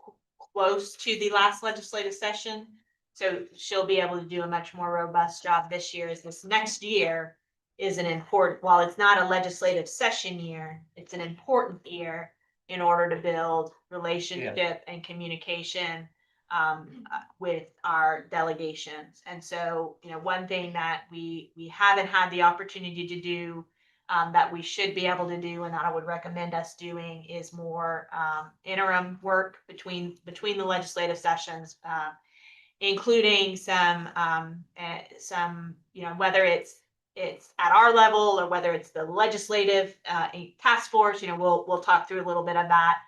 close to the last legislative session. So she'll be able to do a much more robust job this year. Is this next year is an important, while it's not a legislative session year, it's an important year in order to build relationship and communication with our delegations. And so, one thing that we haven't had the opportunity to do that we should be able to do, and that I would recommend us doing, is more interim work between the legislative sessions, including some whether it's at our level or whether it's the legislative task force. We'll talk through a little bit of that.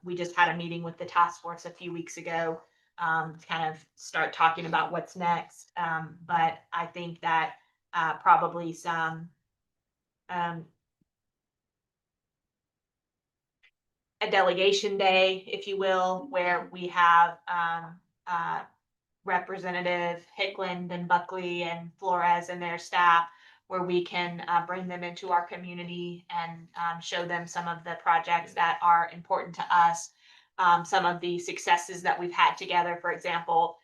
We just had a meeting with the task force a few weeks ago to kind of start talking about what's next. But I think that probably some a delegation day, if you will, where we have Representative Hickland and Buckley and Flores and their staff, where we can bring them into our community and show them some of the projects that are important to us, some of the successes that we've had together. For example,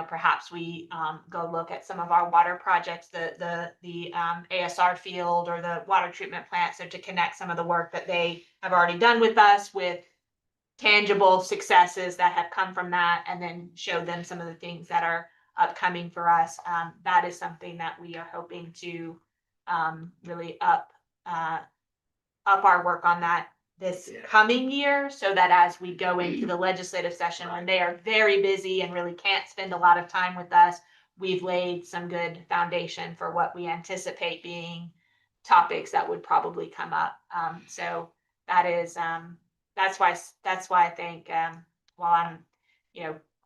perhaps we go look at some of our water projects, the ASR field or the water treatment plant, so to connect some of the work that they have already done with us with tangible successes that have come from that, and then show them some of the things that are upcoming for us. That is something that we are hoping to really up our work on that this coming year, so that as we go into the legislative session, when they are very busy and really can't spend a lot of time with us, we've laid some good foundation for what we anticipate being topics that would probably come up. So that is that's why I think while I'm,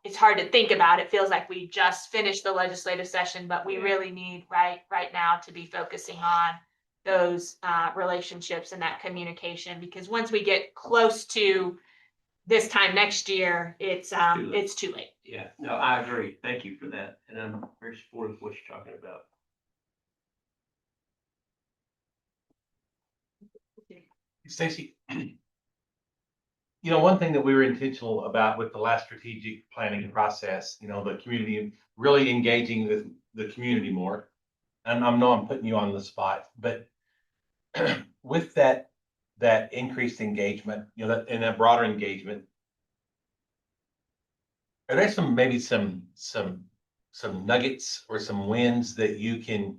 it's hard to think about, it feels like we just finished the legislative session, but we really need right now to be focusing on those relationships and that communication, because once we get close to this time next year, it's too late. Yeah, no, I agree. Thank you for that. And I'm very supportive of what you're talking about. Stacy, one thing that we were intentional about with the last strategic planning process, the community, really engaging with the community more. And I know I'm putting you on the spot, but with that increased engagement, and that broader engagement, are there maybe some nuggets or some wins that you can,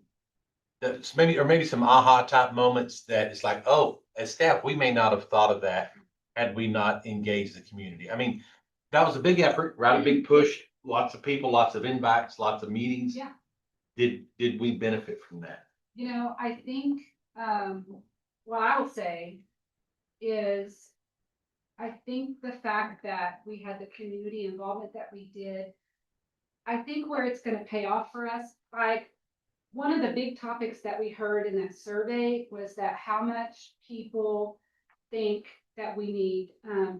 that's maybe some aha type moments that it's like, oh, as staff, we may not have thought of that had we not engaged the community. I mean, that was a big effort, right? A big push, lots of people, lots of invites, lots of meetings. Yeah. Did we benefit from that? I think what I will say is, I think the fact that we had the community involvement that we did, I think where it's going to pay off for us, like one of the big topics that we heard in that survey was that how much people think that we need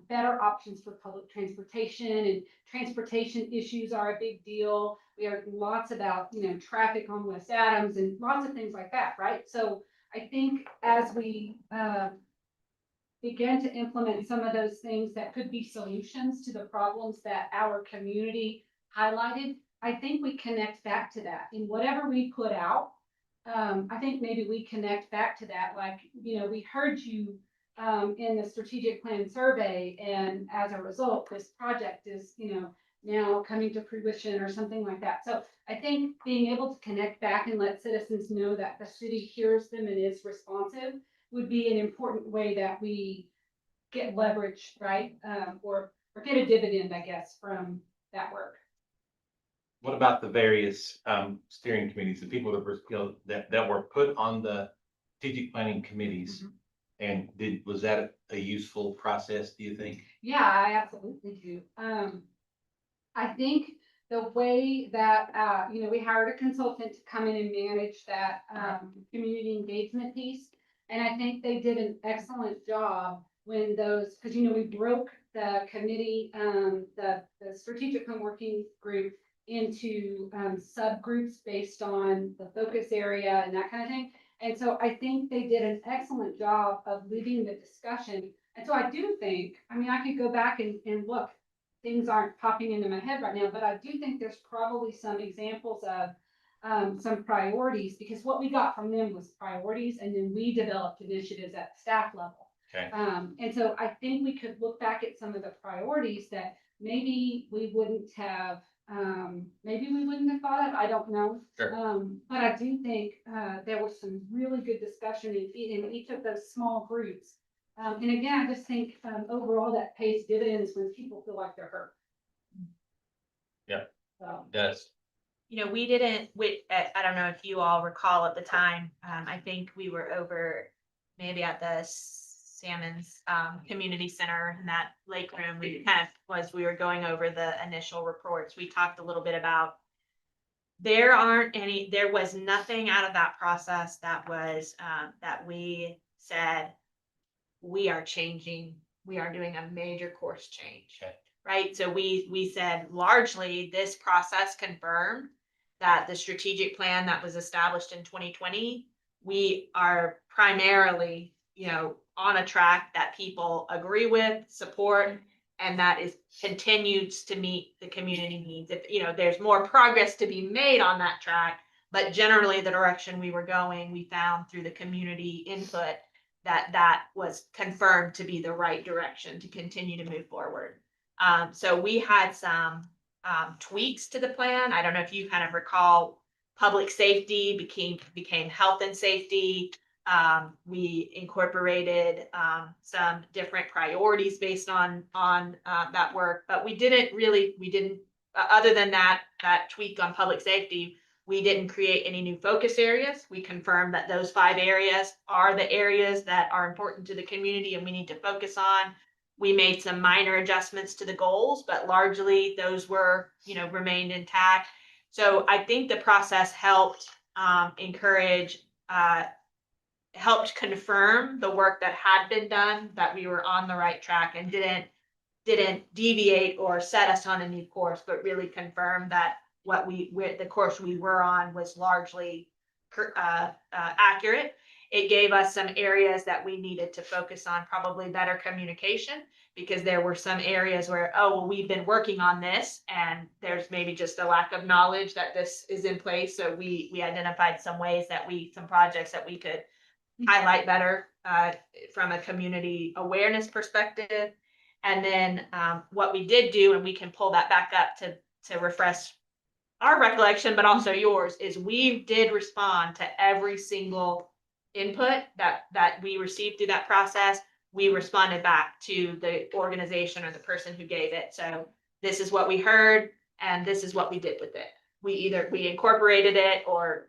better options for public transportation, and transportation issues are a big deal. We heard lots about, traffic on West Adams and lots of things like that, right? So I think as we begin to implement some of those things that could be solutions to the problems that our community highlighted, I think we connect back to that in whatever we put out. I think maybe we connect back to that, like, we heard you in the strategic plan survey, and as a result, this project is, now coming to fruition or something like that. So I think being able to connect back and let citizens know that the city hears them and is responsive would be an important way that we get leverage, right? Or get a dividend, I guess, from that work. What about the various steering committees, the people that were, that were put on the strategic planning committees? And was that a useful process, do you think? Yeah, I absolutely do. I think the way that, we hired a consultant to come in and manage that community engagement piece. And I think they did an excellent job when those, because, we broke the committee, the strategic plan working group into subgroups based on the focus area and that kind of thing. And so I think they did an excellent job of leading the discussion. And so I do think, I could go back and look, things aren't popping into my head right now, but I do think there's probably some examples of some priorities, because what we got from them was priorities, and then we developed initiatives at the staff level. Okay. And so I think we could look back at some of the priorities that maybe we wouldn't have thought of, I don't know. Sure. But I do think there was some really good discussion in each of those small groups. And again, I just think overall that pays dividends when people feel like they're heard. Yeah. So. Does. We didn't, I don't know if you all recall at the time, I think we were over maybe at the Salmon's Community Center in that lake room. We were going over the initial reports. We talked a little bit about there was nothing out of that process that was that we said we are changing, we are doing a major course change. Okay. Right. So we said largely this process confirmed that the strategic plan that was established in 2020, we are primarily, on a track that people agree with, support, and that continues to meet the community needs. If, there's more progress to be made on that track, but generally the direction we were going, we found through the community input that was confirmed to be the right direction to continue to move forward. So we had some tweaks to the plan. I don't know if you kind of recall, public safety became health and safety. We incorporated some different priorities based on that work, but we didn't other than that tweak on public safety, we didn't create any new focus areas. We confirmed that those 5 areas are the areas that are important to the community and we need to focus on. We made some minor adjustments to the goals, but largely those were, remained intact. So I think the process helped helped confirm the work that had been done, that we were on the right track and didn't deviate or set us on a new course, but really confirmed that the course we were on was largely accurate. It gave us some areas that we needed to focus on, probably better communication, because there were some areas where, we've been working on this and there's maybe just a lack of knowledge that this is in place. So we identified some ways some projects that we could highlight better from a community awareness perspective. And then what we did do, and we can pull that back up to refresh our recollection, but also yours, is we did respond to every single input that we received through that process. We responded back to the organization or the person who gave it. So this is what we heard and this is what we did with it. We incorporated it, or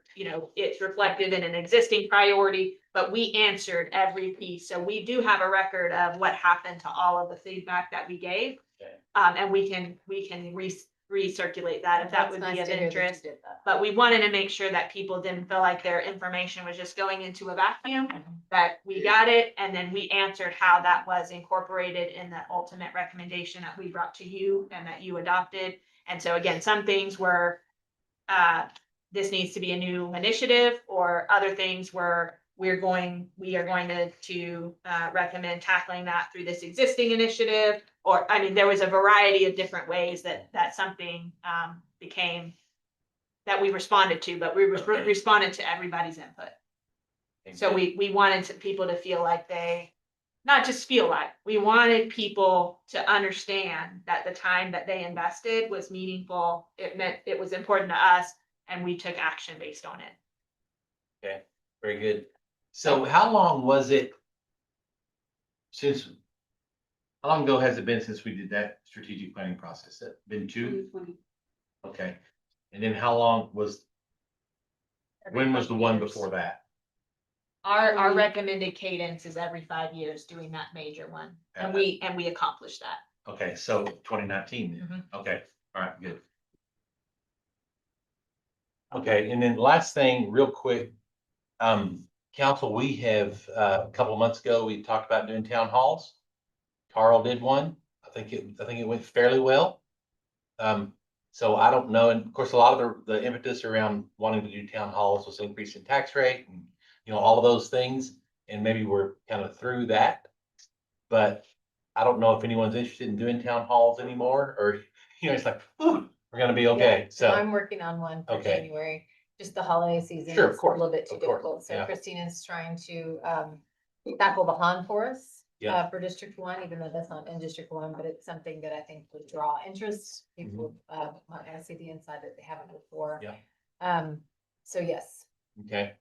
it's reflected in an existing priority, but we answered every piece. So we do have a record of what happened to all of the feedback that we gave. Okay. And we can recirculate that if that would be of interest. But we wanted to make sure that people didn't feel like their information was just going into a vacuum, that we got it, and then we answered how that was incorporated in the ultimate recommendation that we brought to you and that you adopted. And so again, some things were, this needs to be a new initiative, or other things were, we are going to recommend tackling that through this existing initiative. Or, I mean, there was a variety of different ways that something became, that we responded to, but we responded to everybody's input. So we wanted people to feel like they, not just feel like, we wanted people to understand that the time that they invested was meaningful. It meant it was important to us, and we took action based on it. Okay, very good. So how long was it since, how long ago has it been since we did that strategic planning process? That been 2? Okay. And then how long was, when was the one before that? Our recommended cadence is every 5 years doing that major one, and we accomplished that. Okay, so 2019 then. Okay, all right, good. Okay, and then last thing, real quick, council, we have, a couple of months ago, we talked about doing town halls. Carl did one. I think it went fairly well. So I don't know, and of course, a lot of the impetus around wanting to do town halls was increase in tax rate and, you know, all of those things, and maybe we're kind of through that. But I don't know if anyone's interested in doing town halls anymore, or, you know, it's like, ooh, we're gonna be okay, so. I'm working on one for Okay. January, just the holiday season. Sure, of is course, A little bit too of course, difficult, so yeah. Christina's trying to, tackle the Han for us. Yeah. For District 1, even though that's not in District 1, but it's something that I think would draw interest. People, might want to see the inside that they haven't before. Yeah. So yes, Okay.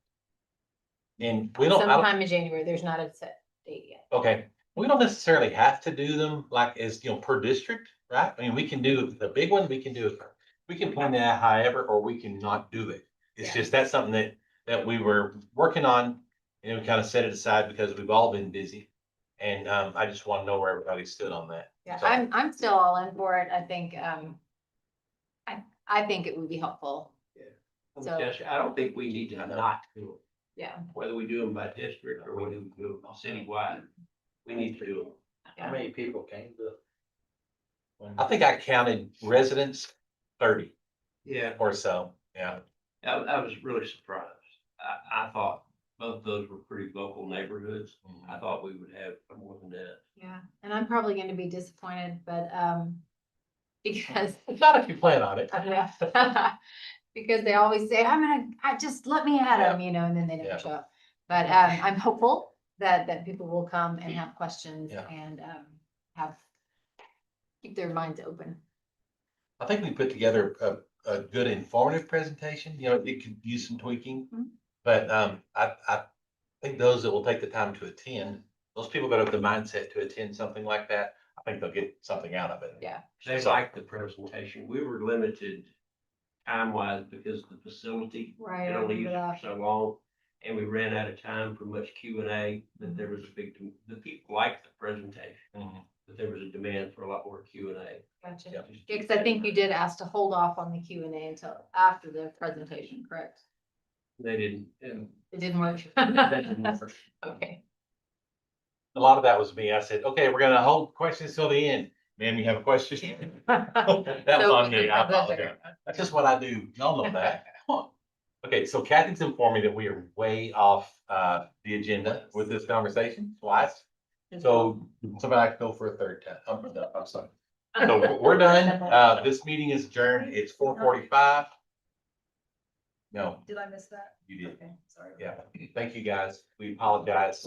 And we don't, I don't, sometime in January, there's not a set date yet. okay, we don't necessarily have to do them like as, you know, per district, right? I mean, we can do the big one, we can do it, we can plan that however, or we can not do it. It's Yeah. just, that's something that we were working on, and we kind of set it aside because we've all been busy. And, I just want to know where everybody stood on that. Yeah, So- I'm still all in for it. I think, I think it would be helpful. So- I don't think we need to not do them, Yeah. whether we do them by district or whether we do them citywide. We need to do them. How many people came to? I think I counted residents 30 Yeah, or so, yeah. I was really surprised. I thought both those were pretty local neighborhoods. I thought we would have more than that. Yeah, and I'm probably gonna be disappointed, but, because. Not if you plan on it. Because they always say, just let me at them, you know, and then they Yeah. never show up. But, I'm hopeful that people will come and have questions Yeah. and, keep their minds open. I think we put together a good informative presentation, you know, it could use some tweaking. Mhm. But, I think those that will take the time to attend, those people that have the mindset to attend something like that, I think they'll get something out of it. Yeah. They liked the presentation. We were limited time-wise because the facility Right. could I only remember use it that. for so long. And we ran out of time for much Q and A, that there was a big, the people liked the presentation, Mhm. but there was a demand for a lot more Q and A. Gotcha. Yeah. Yeah, because I think you did ask to hold off on the Q&A until after the presentation, correct? They didn't, and It didn't work. that didn't work. Okay. A lot of that was me. I said, okay, we're gonna hold questions till the end. Ma'am, you have a question? That was So on we me. can I have that apologize. That's just what I do. Y'all know that. Come on. Okay, so Kathy's informed me that we are way off, the agenda with this conversation twice. So somebody like to go for a third time. I'm sorry. So we're done. This meeting is adjourned. It's 4:45. No, Did I miss that? you did. Okay, sorry. Yeah. Thank you, guys. We apologize.